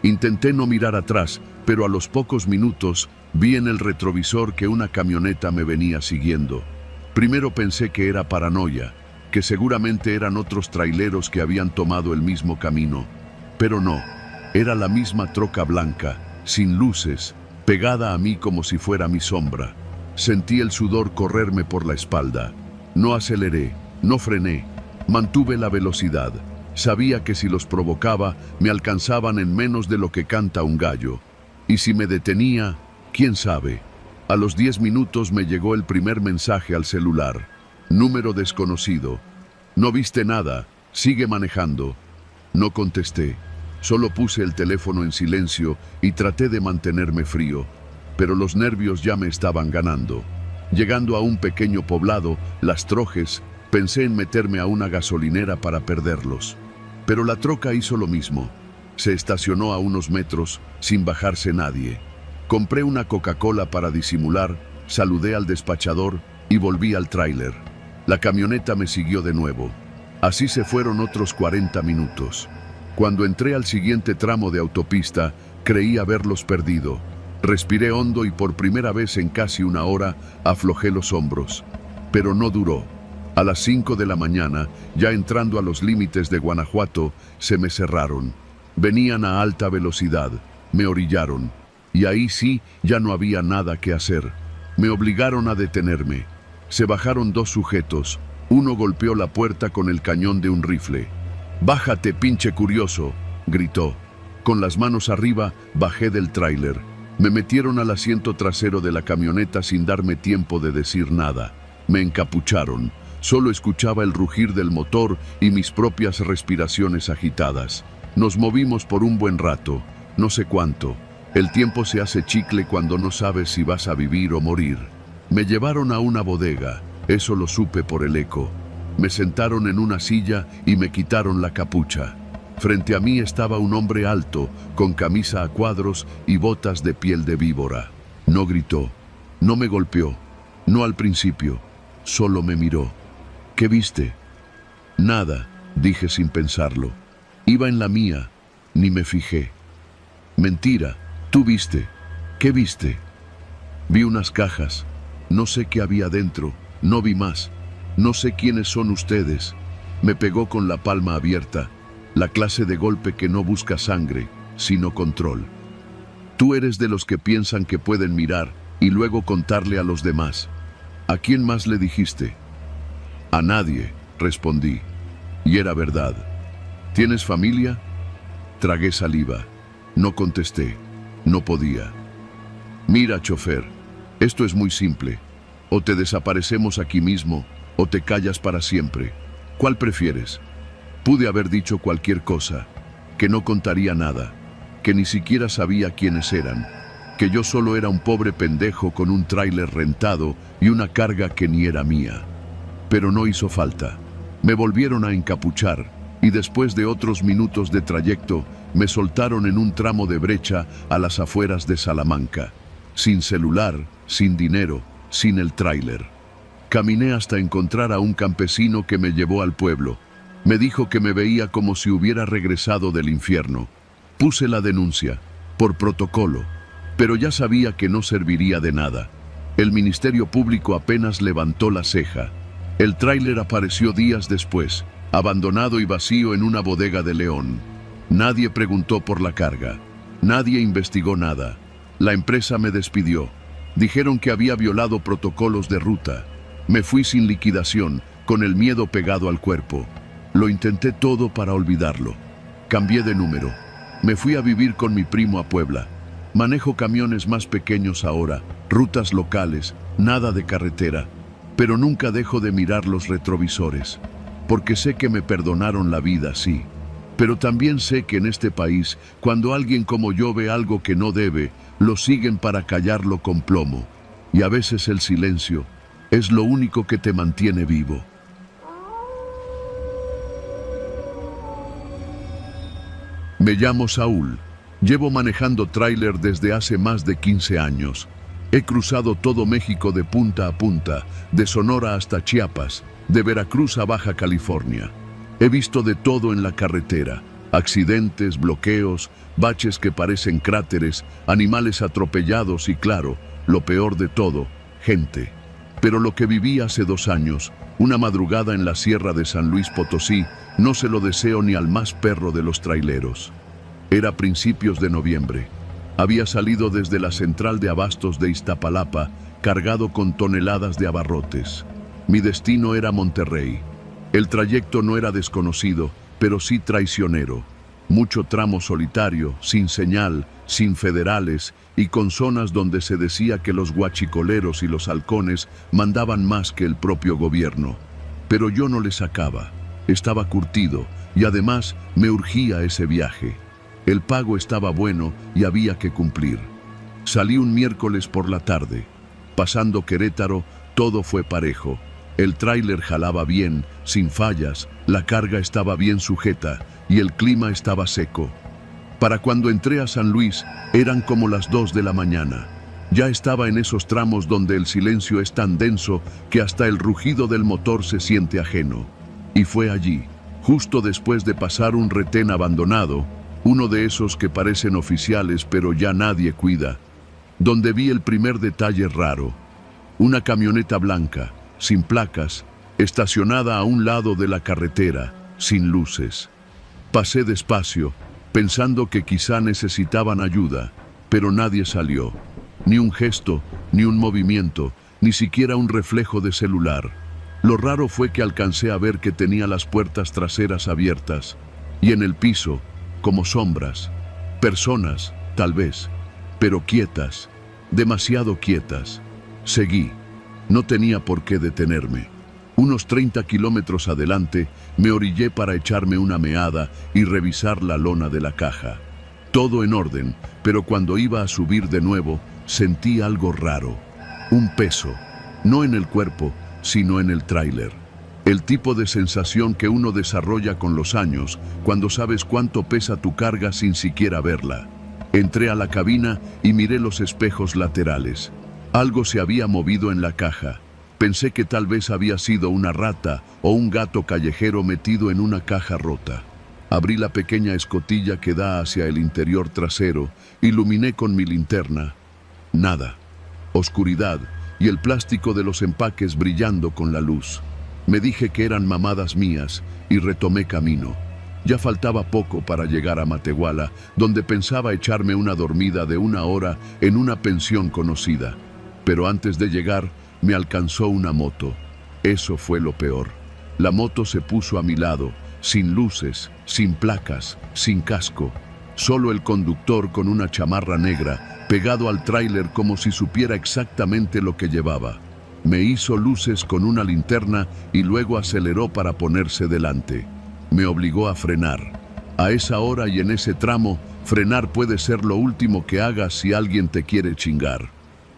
Intenté no mirar atrás, pero a los pocos minutos vi en el retrovisor que una camioneta me venía siguiendo. Primero pensé que era paranoia, que seguramente eran otros traileros que habían tomado el mismo camino. Pero no, era la misma troca blanca, sin luces, pegada a mí como si fuera mi sombra. Sentí el sudor correrme por la espalda. No aceleré, no frené, mantuve la velocidad. Sabía que si los provocaba, me alcanzaban en menos de lo que canta un gallo. Y si me detenía, quién sabe. A los 10 minutos me llegó el primer mensaje al celular. Número desconocido. No viste nada, sigue manejando. No contesté. Solo puse el teléfono en silencio y traté de mantenerme frío. Pero los nervios ya me estaban ganando. Llegando a un pequeño poblado, Las Trojes, pensé en meterme a una gasolinera para perderlos. Pero la troca hizo lo mismo. Se estacionó a unos metros, sin bajarse nadie. Compré una Coca-Cola para disimular, saludé al despachador y volví al tráiler. La camioneta me siguió de nuevo. Así se fueron otros 40 minutos. Cuando entré al siguiente tramo de autopista, creí haberlos perdido. Respiré hondo y por primera vez en casi una hora aflojé los hombros. Pero no duró. A las 5 de la mañana, ya entrando a los límites de Guanajuato, se me cerraron. Venían a alta velocidad, me orillaron. Y ahí sí, ya no había nada que hacer. Me obligaron a detenerme. Se bajaron 2 sujetos. Uno golpeó la puerta con el cañón de un rifle. «¡Bájate, pinche curioso!», gritó. Con las manos arriba, bajé del tráiler. Me metieron al asiento trasero de la camioneta sin darme tiempo de decir nada. Me encapucharon. Solo escuchaba el rugir del motor y mis propias respiraciones agitadas. Nos movimos por un buen rato, no sé cuánto. El tiempo se hace chicle cuando no sabes si vas a vivir o morir. Me llevaron a una bodega, eso lo supe por el eco. Me sentaron en una silla y me quitaron la capucha. Frente a mí estaba un hombre alto, con camisa a cuadros y botas de piel de víbora. No gritó, no me golpeó, no al principio, solo me miró. «¿Qué viste?» «Nada», dije sin pensarlo. Iba en la mía, ni me fijé. «Mentira, tú viste. ¿Qué viste?» «Vi unas cajas. No sé qué había dentro, no vi más. No sé quiénes son ustedes». Me pegó con la palma abierta. La clase de golpe que no busca sangre, sino control. Tú eres de los que piensan que pueden mirar y luego contarle a los demás. ¿A quién más le dijiste? A nadie, respondí. Y era verdad. ¿Tienes familia? Tragué saliva. No contesté. No podía. Mira, chofer, esto es muy simple. O te desaparecemos aquí mismo, o te callas para siempre. ¿Cuál prefieres? Pude haber dicho cualquier cosa, que no contaría nada, que ni siquiera sabía quiénes eran, que yo solo era un pobre pendejo con un tráiler rentado y una carga que ni era mía. Pero no hizo falta. Me volvieron a encapuchar y después de otros minutos de trayecto me soltaron en un tramo de brecha a las afueras de Salamanca, sin celular, sin dinero, sin el tráiler. Caminé hasta encontrar a un campesino que me llevó al pueblo. Me dijo que me veía como si hubiera regresado del infierno. Puse la denuncia, por protocolo, pero ya sabía que no serviría de nada. El Ministerio Público apenas levantó la ceja. El tráiler apareció días después, abandonado y vacío en una bodega de León. Nadie preguntó por la carga. Nadie investigó nada. La empresa me despidió. Dijeron que había violado protocolos de ruta. Me fui sin liquidación, con el miedo pegado al cuerpo. Lo intenté todo para olvidarlo. Cambié de número. Me fui a vivir con mi primo a Puebla. Manejo camiones más pequeños ahora, rutas locales, nada de carretera. Pero nunca dejo de mirar los retrovisores. Porque sé que me perdonaron la vida, sí. Pero también sé que en este país, cuando alguien como yo ve algo que no debe, lo siguen para callarlo con plomo. Y a veces el silencio es lo único que te mantiene vivo. Me llamo Saúl. Llevo manejando tráiler desde hace más de 15 años. He cruzado todo México de punta a punta, de Sonora hasta Chiapas, de Veracruz a Baja California. He visto de todo en la carretera: accidentes, bloqueos, baches que parecen cráteres, animales atropellados y, claro, lo peor de todo, gente. Pero lo que viví hace 2 años, una madrugada en la sierra de San Luis Potosí, no se lo deseo ni al más perro de los traileros. Era principios de noviembre. Había salido desde la central de abastos de Iztapalapa, cargado con toneladas de abarrotes. Mi destino era Monterrey. El trayecto no era desconocido, pero sí traicionero. Mucho tramo solitario, sin señal, sin federales y con zonas donde se decía que los guachicoleros y los halcones mandaban más que el propio gobierno. Pero yo no le sacaba. Estaba curtido y además me urgía ese viaje. El pago estaba bueno y había que cumplir. Salí un miércoles por la tarde. Pasando Querétaro, todo fue parejo. El tráiler jalaba bien, sin fallas, la carga estaba bien sujeta y el clima estaba seco. Para cuando entré a San Luis, eran como las 2 de la mañana. Ya estaba en esos tramos donde el silencio es tan denso que hasta el rugido del motor se siente ajeno. Y fue allí, justo después de pasar un retén abandonado, uno de esos que parecen oficiales pero ya nadie cuida, donde vi el primer detalle raro: una camioneta blanca, sin placas, estacionada a un lado de la carretera, sin luces. Pasé despacio, pensando que quizá necesitaban ayuda, pero nadie salió. Ni un gesto, ni un movimiento, ni siquiera un reflejo de celular. Lo raro fue que alcancé a ver que tenía las puertas traseras abiertas, y en el piso, como sombras, personas, tal vez, pero quietas, demasiado quietas. Seguí. No tenía por qué detenerme. Unos 30 kilómetros adelante, me orillé para echarme una meada y revisar la lona de la caja. Todo en orden, pero cuando iba a subir de nuevo, sentí algo raro. Un peso, no en el cuerpo, sino en el tráiler. El tipo de sensación que uno desarrolla con los años, cuando sabes cuánto pesa tu carga sin siquiera verla. Entré a la cabina y miré los espejos laterales. Algo se había movido en la caja. Pensé que tal vez había sido una rata o un gato callejero metido en una caja rota. Abrí la pequeña escotilla que da hacia el interior trasero, iluminé con mi linterna. Nada. Oscuridad y el plástico de los empaques brillando con la luz. Me dije que eran mamadas mías y retomé camino. Ya faltaba poco para llegar a Matehuala, donde pensaba echarme una dormida de 1 hora en una pensión conocida. Pero antes de llegar, me alcanzó una moto. Eso fue lo peor. La moto se puso a mi lado, sin luces, sin placas, sin casco. Solo el conductor con una chamarra negra, pegado al tráiler como si supiera exactamente lo que llevaba. Me hizo luces con una linterna y luego aceleró para ponerse delante. Me obligó a frenar. A esa hora y en ese tramo, frenar puede ser lo último que hagas si alguien te quiere chingar.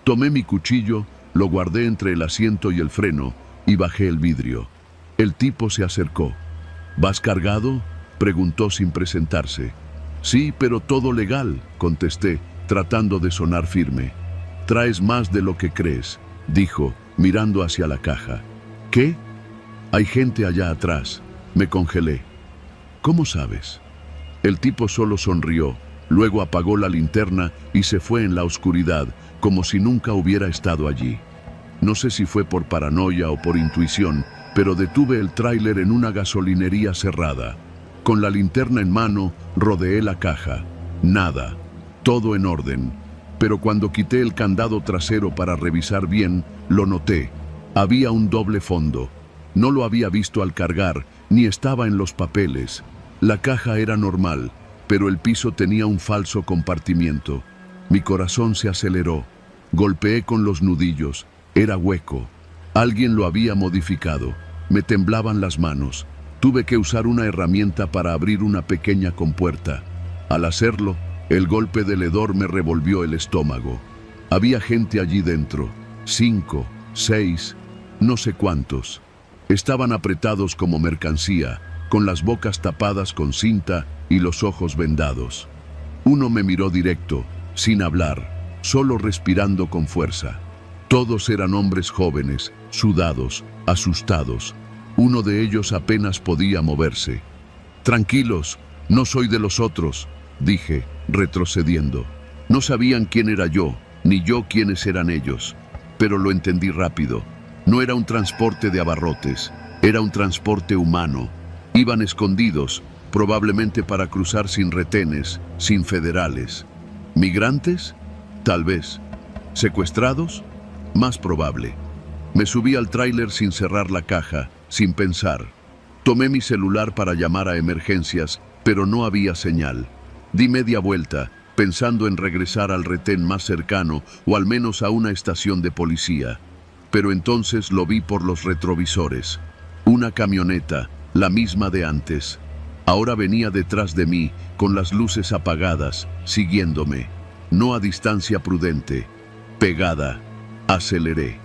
Tomé mi cuchillo, lo guardé entre el asiento y el freno y bajé el vidrio. El tipo se acercó. ¿Vas cargado?, preguntó sin presentarse. Sí, pero todo legal, contesté, tratando de sonar firme. Traes más de lo que crees, dijo, mirando hacia la caja. ¿Qué? Hay gente allá atrás. Me congelé. ¿Cómo sabes? El tipo solo sonrió, luego apagó la linterna y se fue en la oscuridad, como si nunca hubiera estado allí. No sé si fue por paranoia o por intuición, pero detuve el tráiler en una gasolinería cerrada. Con la linterna en mano, rodeé la caja. Nada. Todo en orden. Pero cuando quité el candado trasero para revisar bien, lo noté. Había un doble fondo. No lo había visto al cargar, ni estaba en los papeles. La caja era normal, pero el piso tenía un falso compartimiento. Mi corazón se aceleró. Golpeé con los nudillos. Era hueco. Alguien lo había modificado. Me temblaban las manos. Tuve que usar una herramienta para abrir una pequeña compuerta. Al hacerlo, el golpe del hedor me revolvió el estómago. Había gente allí dentro. 5, 6, no sé cuántos. Estaban apretados como mercancía, con las bocas tapadas con cinta y los ojos vendados. Uno me miró directo, sin hablar. solo respirando con fuerza. Todos eran hombres jóvenes, sudados, asustados. Uno de ellos apenas podía moverse. «Tranquilos, no soy de los otros», dije, retrocediendo. No sabían quién era yo, ni yo quiénes eran ellos. Pero lo entendí rápido. No era un transporte de abarrotes, era un transporte humano. Iban escondidos, probablemente para cruzar sin retenes, sin federales. ¿Migrantes? Tal vez. ¿Secuestrados? Más probable. Me subí al tráiler sin cerrar la caja, sin pensar. Tomé mi celular para llamar a emergencias, pero no había señal. Di media vuelta, pensando en regresar al retén más cercano o al menos a una estación de policía. Pero entonces lo vi por los retrovisores. Una camioneta, la misma de antes. Ahora venía detrás de mí, con las luces apagadas, siguiéndome. No a distancia prudente. Pegada. Aceleré.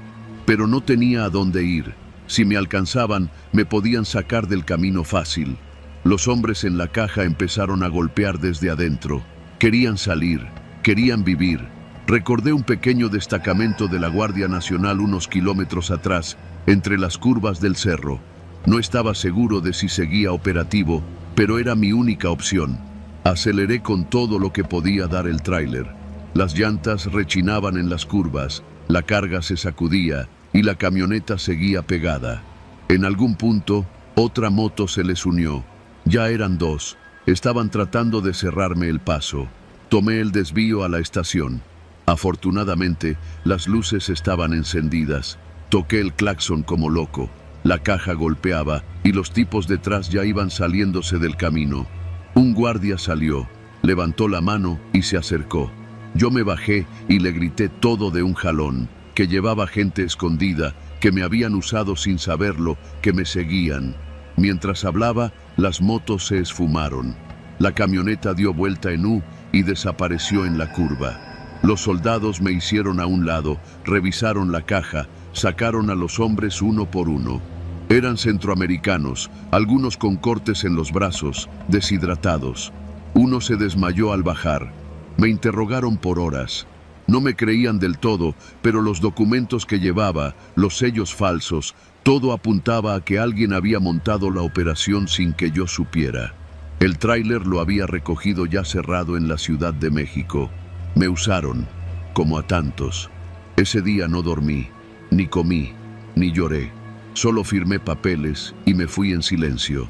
Pero no tenía a dónde ir. Si me alcanzaban, me podían sacar del camino fácil. Los hombres en la caja empezaron a golpear desde adentro. Querían salir, querían vivir. Recordé un pequeño destacamento de la Guardia Nacional unos kilómetros atrás, entre las curvas del cerro. No estaba seguro de si seguía operativo, pero era mi única opción. Aceleré con todo lo que podía dar el tráiler. Las llantas rechinaban en las curvas, la carga se sacudía y la camioneta seguía pegada. En algún punto, otra moto se les unió. Ya eran dos. Estaban tratando de cerrarme el paso. Tomé el desvío a la estación. Afortunadamente, las luces estaban encendidas. Toqué el claxon como loco. La caja golpeaba y los tipos detrás ya iban saliéndose del camino. Un guardia salió, levantó la mano y se acercó. Yo me bajé y le grité todo de un jalón, que llevaba gente escondida, que me habían usado sin saberlo, que me seguían. Mientras hablaba, las motos se esfumaron. La camioneta dio vuelta en U y desapareció en la curva. Los soldados me hicieron a un lado, revisaron la caja, sacaron a los hombres uno por uno. Eran centroamericanos, algunos con cortes en los brazos, deshidratados. Uno se desmayó al bajar. Me interrogaron por horas. No me creían del todo, pero los documentos que llevaba, los sellos falsos, todo apuntaba a que alguien había montado la operación sin que yo supiera. El tráiler lo había recogido ya cerrado en la Ciudad de México. Me usaron, como a tantos. Ese día no dormí, ni comí, ni lloré. Solo firmé papeles y me fui en silencio.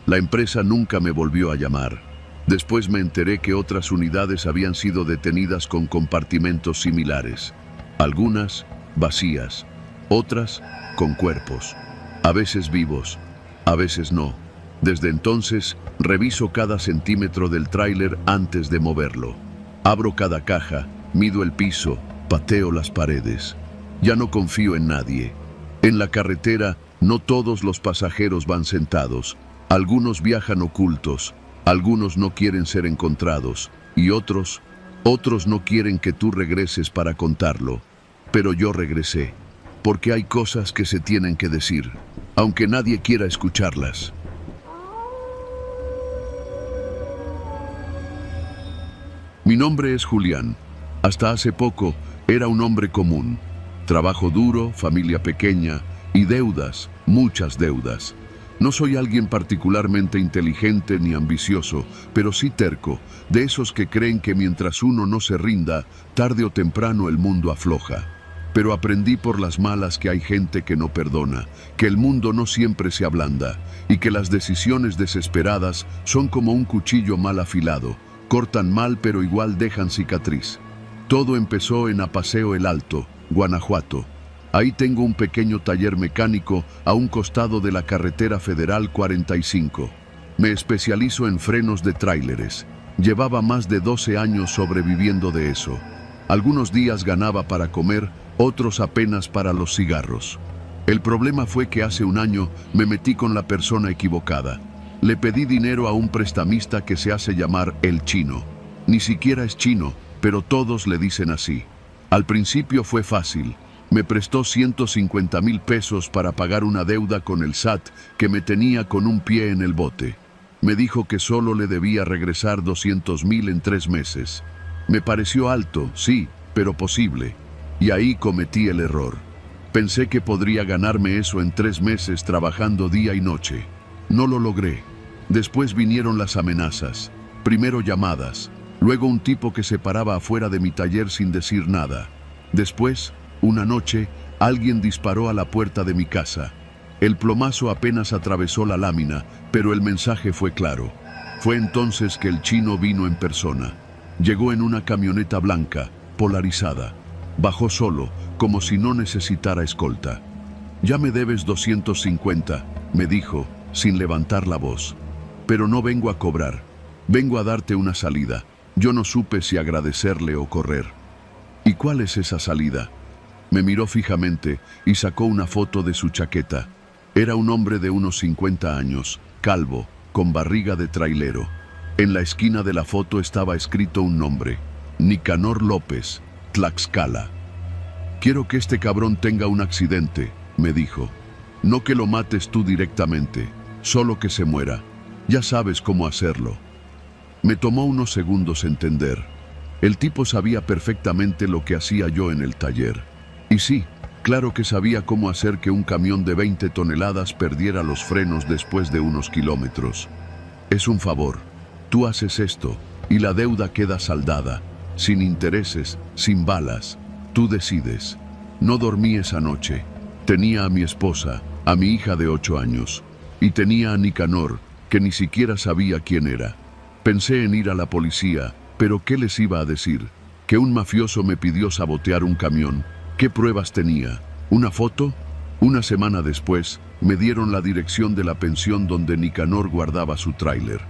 La empresa nunca me volvió a llamar. Después me enteré que otras unidades habían sido detenidas con compartimentos similares. Algunas vacías, otras con cuerpos. A veces vivos, a veces no. Desde entonces, reviso cada centímetro del tráiler antes de moverlo. Abro cada caja, mido el piso, pateo las paredes. Ya no confío en nadie. En la carretera, no todos los pasajeros van sentados. Algunos viajan ocultos, algunos no quieren ser encontrados, y otros no quieren que tú regreses para contarlo. Pero yo regresé, porque hay cosas que se tienen que decir, aunque nadie quiera escucharlas. Mi nombre es Julián. Hasta hace poco era un hombre común. Trabajo duro, familia pequeña y deudas, muchas deudas. No soy alguien particularmente inteligente ni ambicioso, pero sí terco, de esos que creen que mientras uno no se rinda, tarde o temprano el mundo afloja. Pero aprendí por las malas que hay gente que no perdona, que el mundo no siempre se ablanda y que las decisiones desesperadas son como un cuchillo mal afilado, cortan mal pero igual dejan cicatriz. Todo empezó en Apaseo el Alto, Guanajuato. Ahí tengo un pequeño taller mecánico a un costado de la carretera federal 45. Me especializo en frenos de tráileres. Llevaba más de 12 años sobreviviendo de eso. Algunos días ganaba para comer, otros apenas para los cigarros. El problema fue que hace un año me metí con la persona equivocada. Le pedí dinero a un prestamista que se hace llamar El Chino. Ni siquiera es chino, pero todos le dicen así. Al principio fue fácil. Me prestó 150,000 pesos para pagar una deuda con el SAT que me tenía con un pie en el bote. Me dijo que solo le debía regresar 200,000 en 3 meses. Me pareció alto, sí, pero posible. Y ahí cometí el error. Pensé que podría ganarme eso en 3 meses trabajando día y noche. No lo logré. Después vinieron las amenazas. Primero llamadas, luego un tipo que se paraba afuera de mi taller sin decir nada. Después, una noche, alguien disparó a la puerta de mi casa. El plomazo apenas atravesó la lámina, pero el mensaje fue claro. Fue entonces que el chino vino en persona. Llegó en una camioneta blanca, polarizada. Bajó solo, como si no necesitara escolta. «Ya me debes 250», me dijo, sin levantar la voz. «Pero no vengo a cobrar. Vengo a darte una salida». Yo no supe si agradecerle o correr. «¿Y cuál es esa salida?». Me miró fijamente y sacó una foto de su chaqueta. Era un hombre de unos 50 años, calvo, con barriga de trailero. En la esquina de la foto estaba escrito un nombre: Nicanor López, Tlaxcala. «Quiero que este cabrón tenga un accidente», me dijo. «No que lo mates tú directamente, solo que se muera. Ya sabes cómo hacerlo». Me tomó unos segundos entender. El tipo sabía perfectamente lo que hacía yo en el taller. Y sí, claro que sabía cómo hacer que un camión de 20 toneladas perdiera los frenos después de unos kilómetros. «Es un favor. Tú haces esto y la deuda queda saldada, sin intereses, sin balas. Tú decides». No dormí esa noche. Tenía a mi esposa, a mi hija de 8 años, y tenía a Nicanor, que ni siquiera sabía quién era. Pensé en ir a la policía, pero ¿qué les iba a decir? ¿Que un mafioso me pidió sabotear un camión? ¿Qué pruebas tenía? ¿Una foto? Una semana después, me dieron la dirección de la pensión donde Nicanor guardaba su tráiler.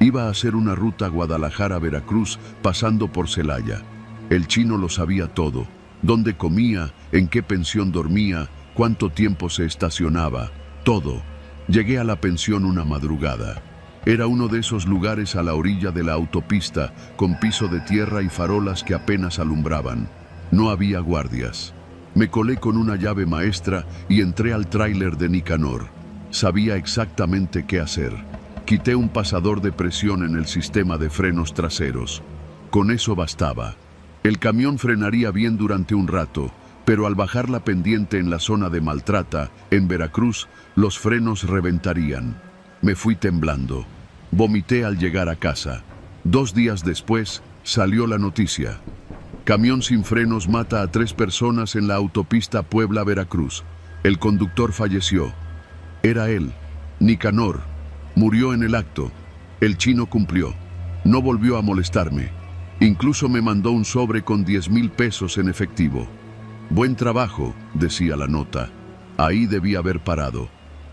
Iba a hacer una ruta Guadalajara-Veracruz, pasando por Celaya. El chino lo sabía todo: dónde comía, en qué pensión dormía, cuánto tiempo se estacionaba, todo. Llegué a la pensión una madrugada. Era uno de esos lugares a la orilla de la autopista, con piso de tierra y farolas que apenas alumbraban. No había guardias. Me colé con una llave maestra y entré al tráiler de Nicanor. Sabía exactamente qué hacer. Quité un pasador de presión en el sistema de frenos traseros. Con eso bastaba. El camión frenaría bien durante un rato, pero al bajar la pendiente en la zona de Maltrata, en Veracruz, los frenos reventarían. Me fui temblando. Vomité al llegar a casa. 2 días después, salió la noticia: camión sin frenos mata a 3 personas en la autopista Puebla-Veracruz. El conductor falleció. Era él, Nicanor. Murió en el acto. El chino cumplió. No volvió a molestarme. Incluso me mandó un sobre con 10,000 pesos en efectivo. «Buen trabajo», decía la nota. Ahí debía haber parado.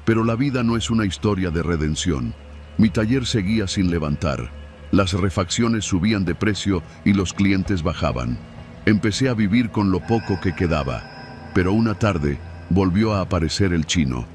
Pero la vida no es una historia de redención. Mi taller seguía sin levantar. Las refacciones subían de precio y los clientes bajaban. Empecé a vivir con lo poco que quedaba. Pero una tarde volvió a aparecer el chino.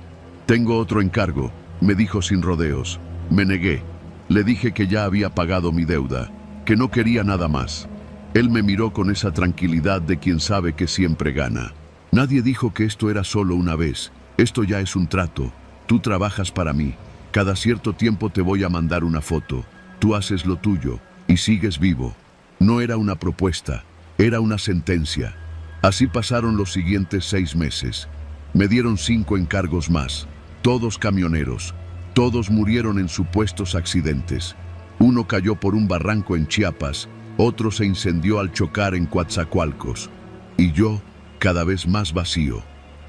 «Tengo otro encargo», me dijo sin rodeos. Me negué. Le dije que ya había pagado mi deuda, que no quería nada más. Él me miró con esa tranquilidad de quien sabe que siempre gana. «Nadie dijo que esto era solo una vez. Esto ya es un trato. Tú trabajas para mí. Cada cierto tiempo te voy a mandar una foto. Tú haces lo tuyo y sigues vivo». No era una propuesta, era una sentencia. Así pasaron los siguientes 6 meses. Me dieron 5 encargos más, todos camioneros. Todos murieron en supuestos accidentes. Uno cayó por un barranco en Chiapas, otro se incendió al chocar en Coatzacoalcos. Y yo, cada vez más vacío,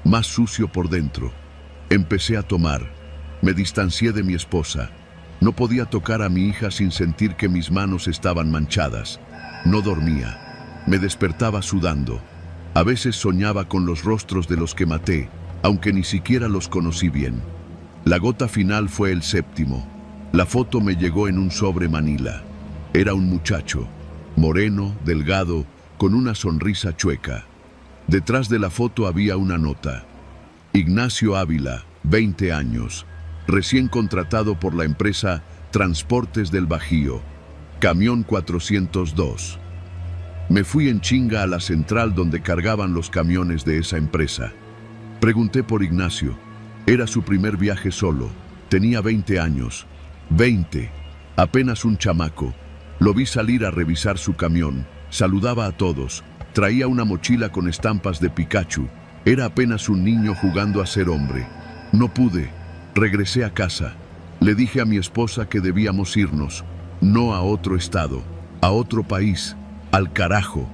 más sucio por dentro. Empecé a tomar. Me distancié de mi esposa. No podía tocar a mi hija sin sentir que mis manos estaban manchadas. No dormía. Me despertaba sudando. A veces soñaba con los rostros de los que maté, aunque ni siquiera los conocí bien. La gota final fue el 7º. La foto me llegó en un sobre Manila. Era un muchacho, moreno, delgado, con una sonrisa chueca. Detrás de la foto había una nota: Ignacio Ávila, 20 años, recién contratado por la empresa Transportes del Bajío, camión 402. Me fui en chinga a la central donde cargaban los camiones de esa empresa. Pregunté por Ignacio. Era su primer viaje solo. Tenía 20 años. 20. Apenas un chamaco. Lo vi salir a revisar su camión. Saludaba a todos, Traía una mochila con estampas de Pikachu. Era apenas un niño jugando a ser hombre. No pude. Regresé a casa. Le dije a mi esposa que debíamos irnos. No a otro estado, a otro país, al carajo.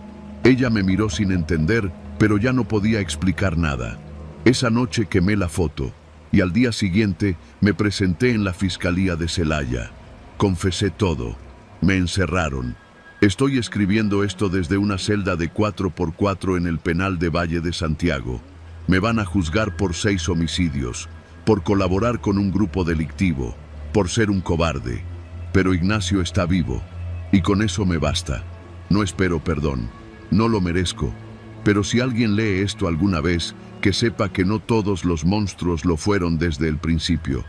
Ella me miró sin entender, pero ya no podía explicar nada. Esa noche quemé la foto y al día siguiente me presenté en la Fiscalía de Celaya. Confesé todo. Me encerraron. Estoy escribiendo esto desde una celda de 4x4 en el penal de Valle de Santiago. Me van a juzgar por 6 homicidios, por colaborar con un grupo delictivo, por ser un cobarde. Pero Ignacio está vivo, y con eso me basta. No espero perdón, no lo merezco. Pero si alguien lee esto alguna vez, que sepa que no todos los monstruos lo fueron desde el principio.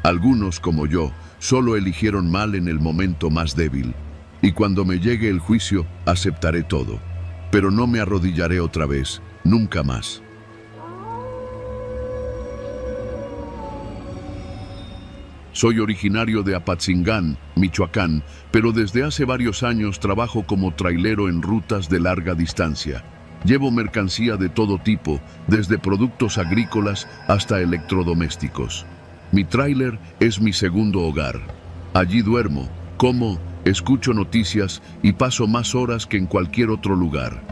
Algunos, como yo, solo eligieron mal en el momento más débil. Y cuando me llegue el juicio, aceptaré todo. Pero no me arrodillaré otra vez, nunca más. Soy originario de Apatzingán, Michoacán, pero desde hace varios años trabajo como trailero en rutas de larga distancia. Llevo mercancía de todo tipo, desde productos agrícolas hasta electrodomésticos. Mi tráiler es mi segundo hogar. Allí duermo, como, escucho noticias y paso más horas que en cualquier otro lugar.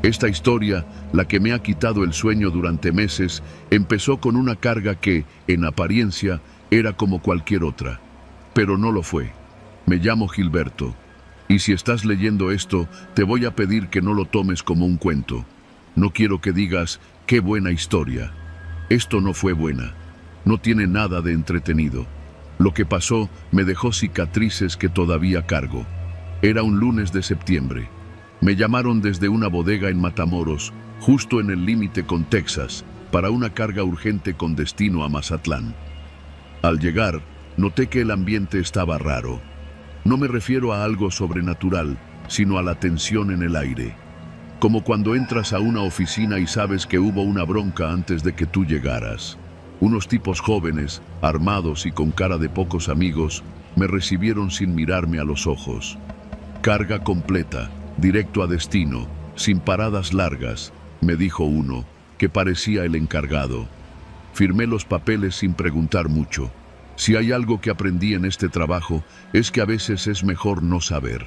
Esta historia, la que me ha quitado el sueño durante meses, empezó con una carga que, en apariencia, era como cualquier otra. Pero no lo fue. Me llamo Gilberto. Y si estás leyendo esto, te voy a pedir que no lo tomes como un cuento. No quiero que digas, qué buena historia. Esto no fue buena. No tiene nada de entretenido. Lo que pasó me dejó cicatrices que todavía cargo. Era un lunes de septiembre. Me llamaron desde una bodega en Matamoros, justo en el límite con Texas, para una carga urgente con destino a Mazatlán. Al llegar, noté que el ambiente estaba raro. No me refiero a algo sobrenatural, sino a la tensión en el aire. Como cuando entras a una oficina y sabes que hubo una bronca antes de que tú llegaras. Unos tipos jóvenes, armados y con cara de pocos amigos, me recibieron sin mirarme a los ojos. Carga completa, directo a destino, sin paradas largas, me dijo uno, que parecía el encargado. Firmé los papeles sin preguntar mucho. Si hay algo que aprendí en este trabajo, es que a veces es mejor no saber.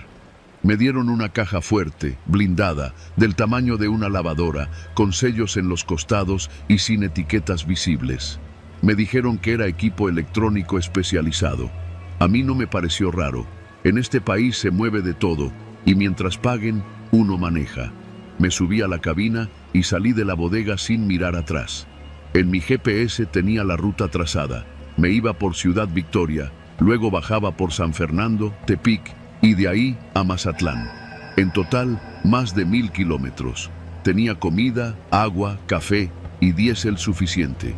Me dieron una caja fuerte, blindada, del tamaño de una lavadora, con sellos en los costados y sin etiquetas visibles. Me dijeron que era equipo electrónico especializado. A mí no me pareció raro. En este país se mueve de todo, y mientras paguen, uno maneja. Me subí a la cabina y salí de la bodega sin mirar atrás. En mi GPS tenía la ruta trazada. Me iba por Ciudad Victoria, luego bajaba por San Fernando, Tepic, y de ahí a Mazatlán. En total, más de 1000 kilómetros. Tenía comida, agua, café y diésel suficiente.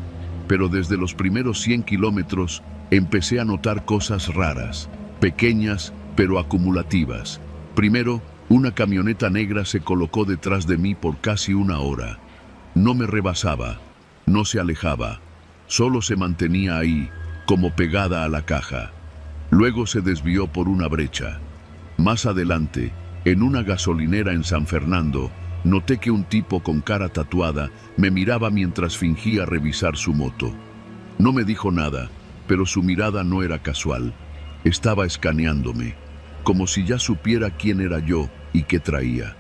Pero desde los primeros 100 kilómetros empecé a notar cosas raras, pequeñas pero acumulativas. Primero, una camioneta negra se colocó detrás de mí por casi una hora. No me rebasaba, no se alejaba, solo se mantenía ahí, como pegada a la caja. Luego se desvió por una brecha. Más adelante, en una gasolinera en San Fernando, noté que un tipo con cara tatuada me miraba mientras fingía revisar su moto. No me dijo nada, pero su mirada no era casual. Estaba escaneándome, como si ya supiera quién era yo y qué traía.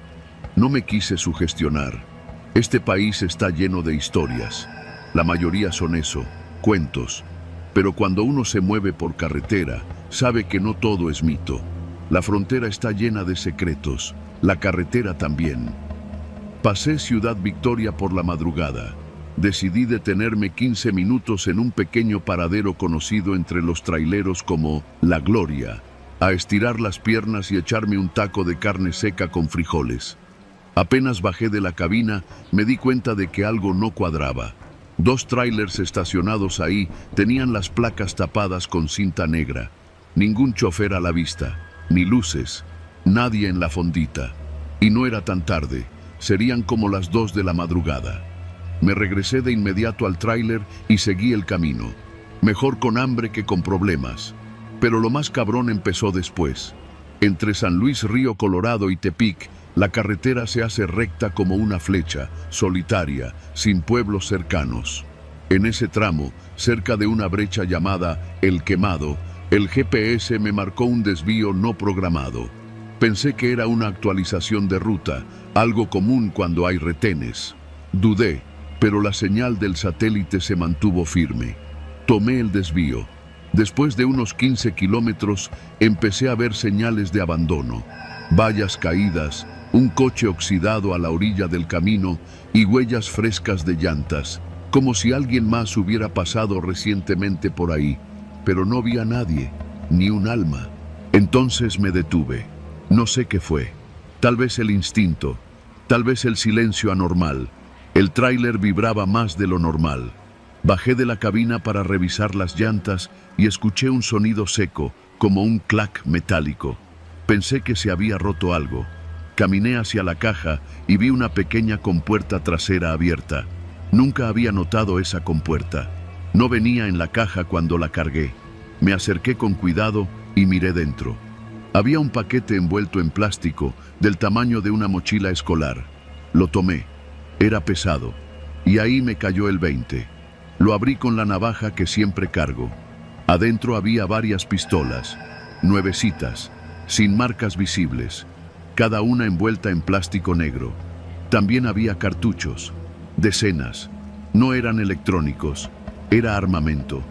No me quise sugestionar. Este país está lleno de historias. La mayoría son eso, cuentos. Pero cuando uno se mueve por carretera, sabe que no todo es mito. La frontera está llena de secretos, la carretera también. Pasé Ciudad Victoria por la madrugada. Decidí detenerme 15 minutos en un pequeño paradero conocido entre los traileros como La Gloria, a estirar las piernas y echarme un taco de carne seca con frijoles. Apenas bajé de la cabina, me di cuenta de que algo no cuadraba. 2 trailers estacionados ahí tenían las placas tapadas con cinta negra. Ningún chofer a la vista, ni luces, nadie en la fondita. Y no era tan tarde, serían como las 2 de la madrugada. Me regresé de inmediato al tráiler y seguí el camino. Mejor con hambre que con problemas. Pero lo más cabrón empezó después. Entre San Luis Río Colorado y Tepic, La carretera se hace recta como una flecha, solitaria, sin pueblos cercanos. En ese tramo, cerca de una brecha llamada El Quemado, el GPS me marcó un desvío no programado. Pensé que era una actualización de ruta, algo común cuando hay retenes. Dudé, pero la señal del satélite se mantuvo firme. Tomé el desvío. Después de unos 15 kilómetros, empecé a ver señales de abandono. Vallas caídas, un coche oxidado a la orilla del camino y huellas frescas de llantas, como si alguien más hubiera pasado recientemente por ahí. Pero no vi a nadie, ni un alma. Entonces me detuve. No sé qué fue. Tal vez el instinto, tal vez el silencio anormal. El tráiler vibraba más de lo normal. Bajé de la cabina para revisar las llantas y escuché un sonido seco, como un clac metálico. Pensé que se había roto algo. Caminé hacia la caja y vi una pequeña compuerta trasera abierta. Nunca había notado esa compuerta. No venía en la caja cuando la cargué. Me acerqué con cuidado y miré dentro. Había un paquete envuelto en plástico del tamaño de una mochila escolar. Lo tomé. Era pesado. Y ahí me cayó el 20. Lo abrí con la navaja que siempre cargo. Adentro había varias pistolas, nuevecitas, sin marcas visibles, cada una envuelta en plástico negro. También había cartuchos, decenas. No eran electrónicos, era armamento.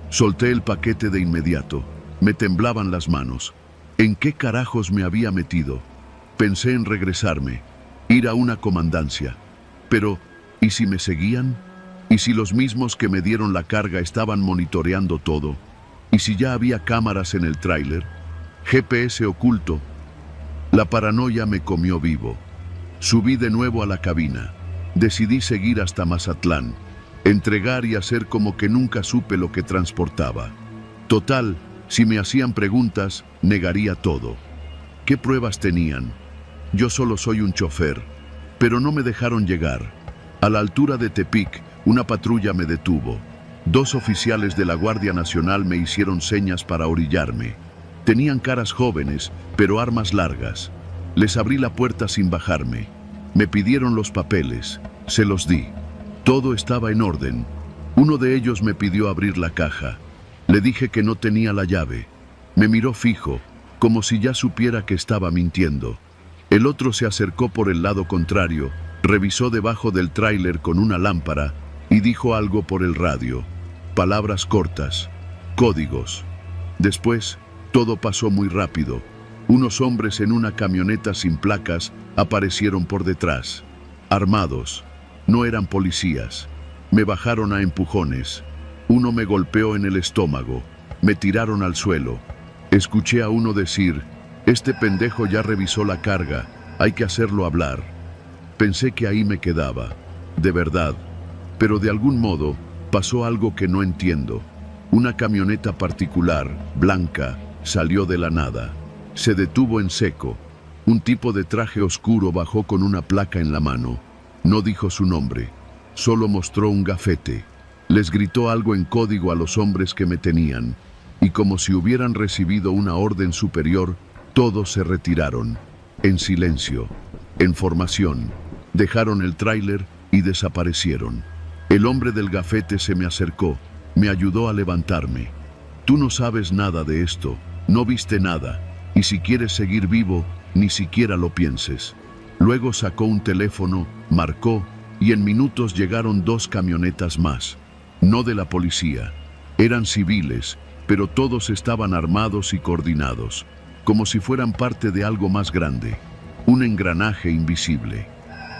Solté el paquete de inmediato. Me temblaban las manos. ¿En qué carajos me había metido? Pensé en regresarme, ir a una comandancia. Pero, ¿y si me seguían? ¿Y si los mismos que me dieron la carga estaban monitoreando todo? ¿Y si ya había cámaras en el tráiler? GPS oculto. La paranoia me comió vivo. Subí de nuevo a la cabina. Decidí seguir hasta Mazatlán, entregar y hacer como que nunca supe lo que transportaba. Total, si me hacían preguntas, negaría todo. ¿Qué pruebas tenían? Yo solo soy un chofer, pero no me dejaron llegar. A la altura de Tepic, una patrulla me detuvo. 2 oficiales de la Guardia Nacional me hicieron señas para orillarme. Tenían caras jóvenes, pero armas largas. Les abrí la puerta sin bajarme. Me pidieron los papeles. Se los di. Todo estaba en orden. Uno de ellos me pidió abrir la caja. Le dije que no tenía la llave. Me miró fijo, como si ya supiera que estaba mintiendo. El otro se acercó por el lado contrario, revisó debajo del tráiler con una lámpara y dijo algo por el radio. Palabras cortas, códigos. Después, todo pasó muy rápido. Unos hombres en una camioneta sin placas aparecieron por detrás, armados. No eran policías. Me bajaron a empujones. Uno me golpeó en el estómago. Me tiraron al suelo. Escuché a uno decir: «Este pendejo ya revisó la carga, hay que hacerlo hablar». Pensé que ahí me quedaba, de verdad. Pero de algún modo pasó algo que no entiendo. Una camioneta particular, blanca, salió de la nada. Se detuvo en seco. Un tipo de traje oscuro bajó con una placa en la mano. No dijo su nombre, solo mostró un gafete. Les gritó algo en código a los hombres que me tenían, y como si hubieran recibido una orden superior, todos se retiraron, en silencio, en formación. Dejaron el tráiler y desaparecieron. El hombre del gafete se me acercó, me ayudó a levantarme. «Tú no sabes nada de esto, no viste nada, y si quieres seguir vivo, ni siquiera lo pienses». Luego sacó un teléfono, marcó, y en minutos llegaron 2 camionetas más. No de la policía. Eran civiles, pero todos estaban armados y coordinados, como si fueran parte de algo más grande, un engranaje invisible.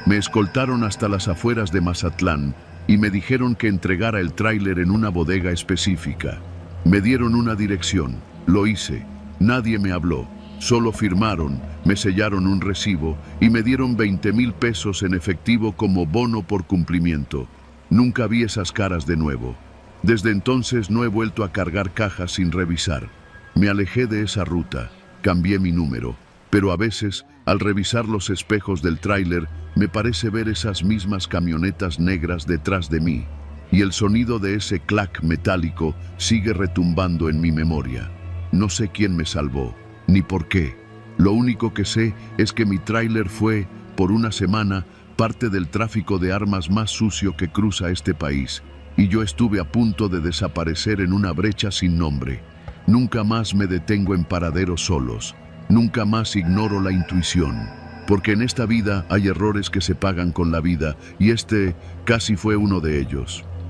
Me escoltaron hasta las afueras de Mazatlán y me dijeron que entregara el tráiler en una bodega específica. Me dieron una dirección, lo hice. Nadie me habló, solo firmaron, me sellaron un recibo y me dieron 20,000 pesos en efectivo como bono por cumplimiento. Nunca vi esas caras de nuevo. Desde entonces no he vuelto a cargar cajas sin revisar. Me alejé de esa ruta, cambié mi número, pero a veces, al revisar los espejos del tráiler, me parece ver esas mismas camionetas negras detrás de mí, y el sonido de ese clac metálico sigue retumbando en mi memoria. No sé quién me salvó, ni por qué, Lo único que sé es que mi tráiler fue, por una semana, parte del tráfico de armas más sucio que cruza este país, y yo estuve a punto de desaparecer en una brecha sin nombre. Nunca más me detengo en paraderos solos, nunca más ignoro la intuición, porque en esta vida hay errores que se pagan con la vida, y este casi fue uno de ellos.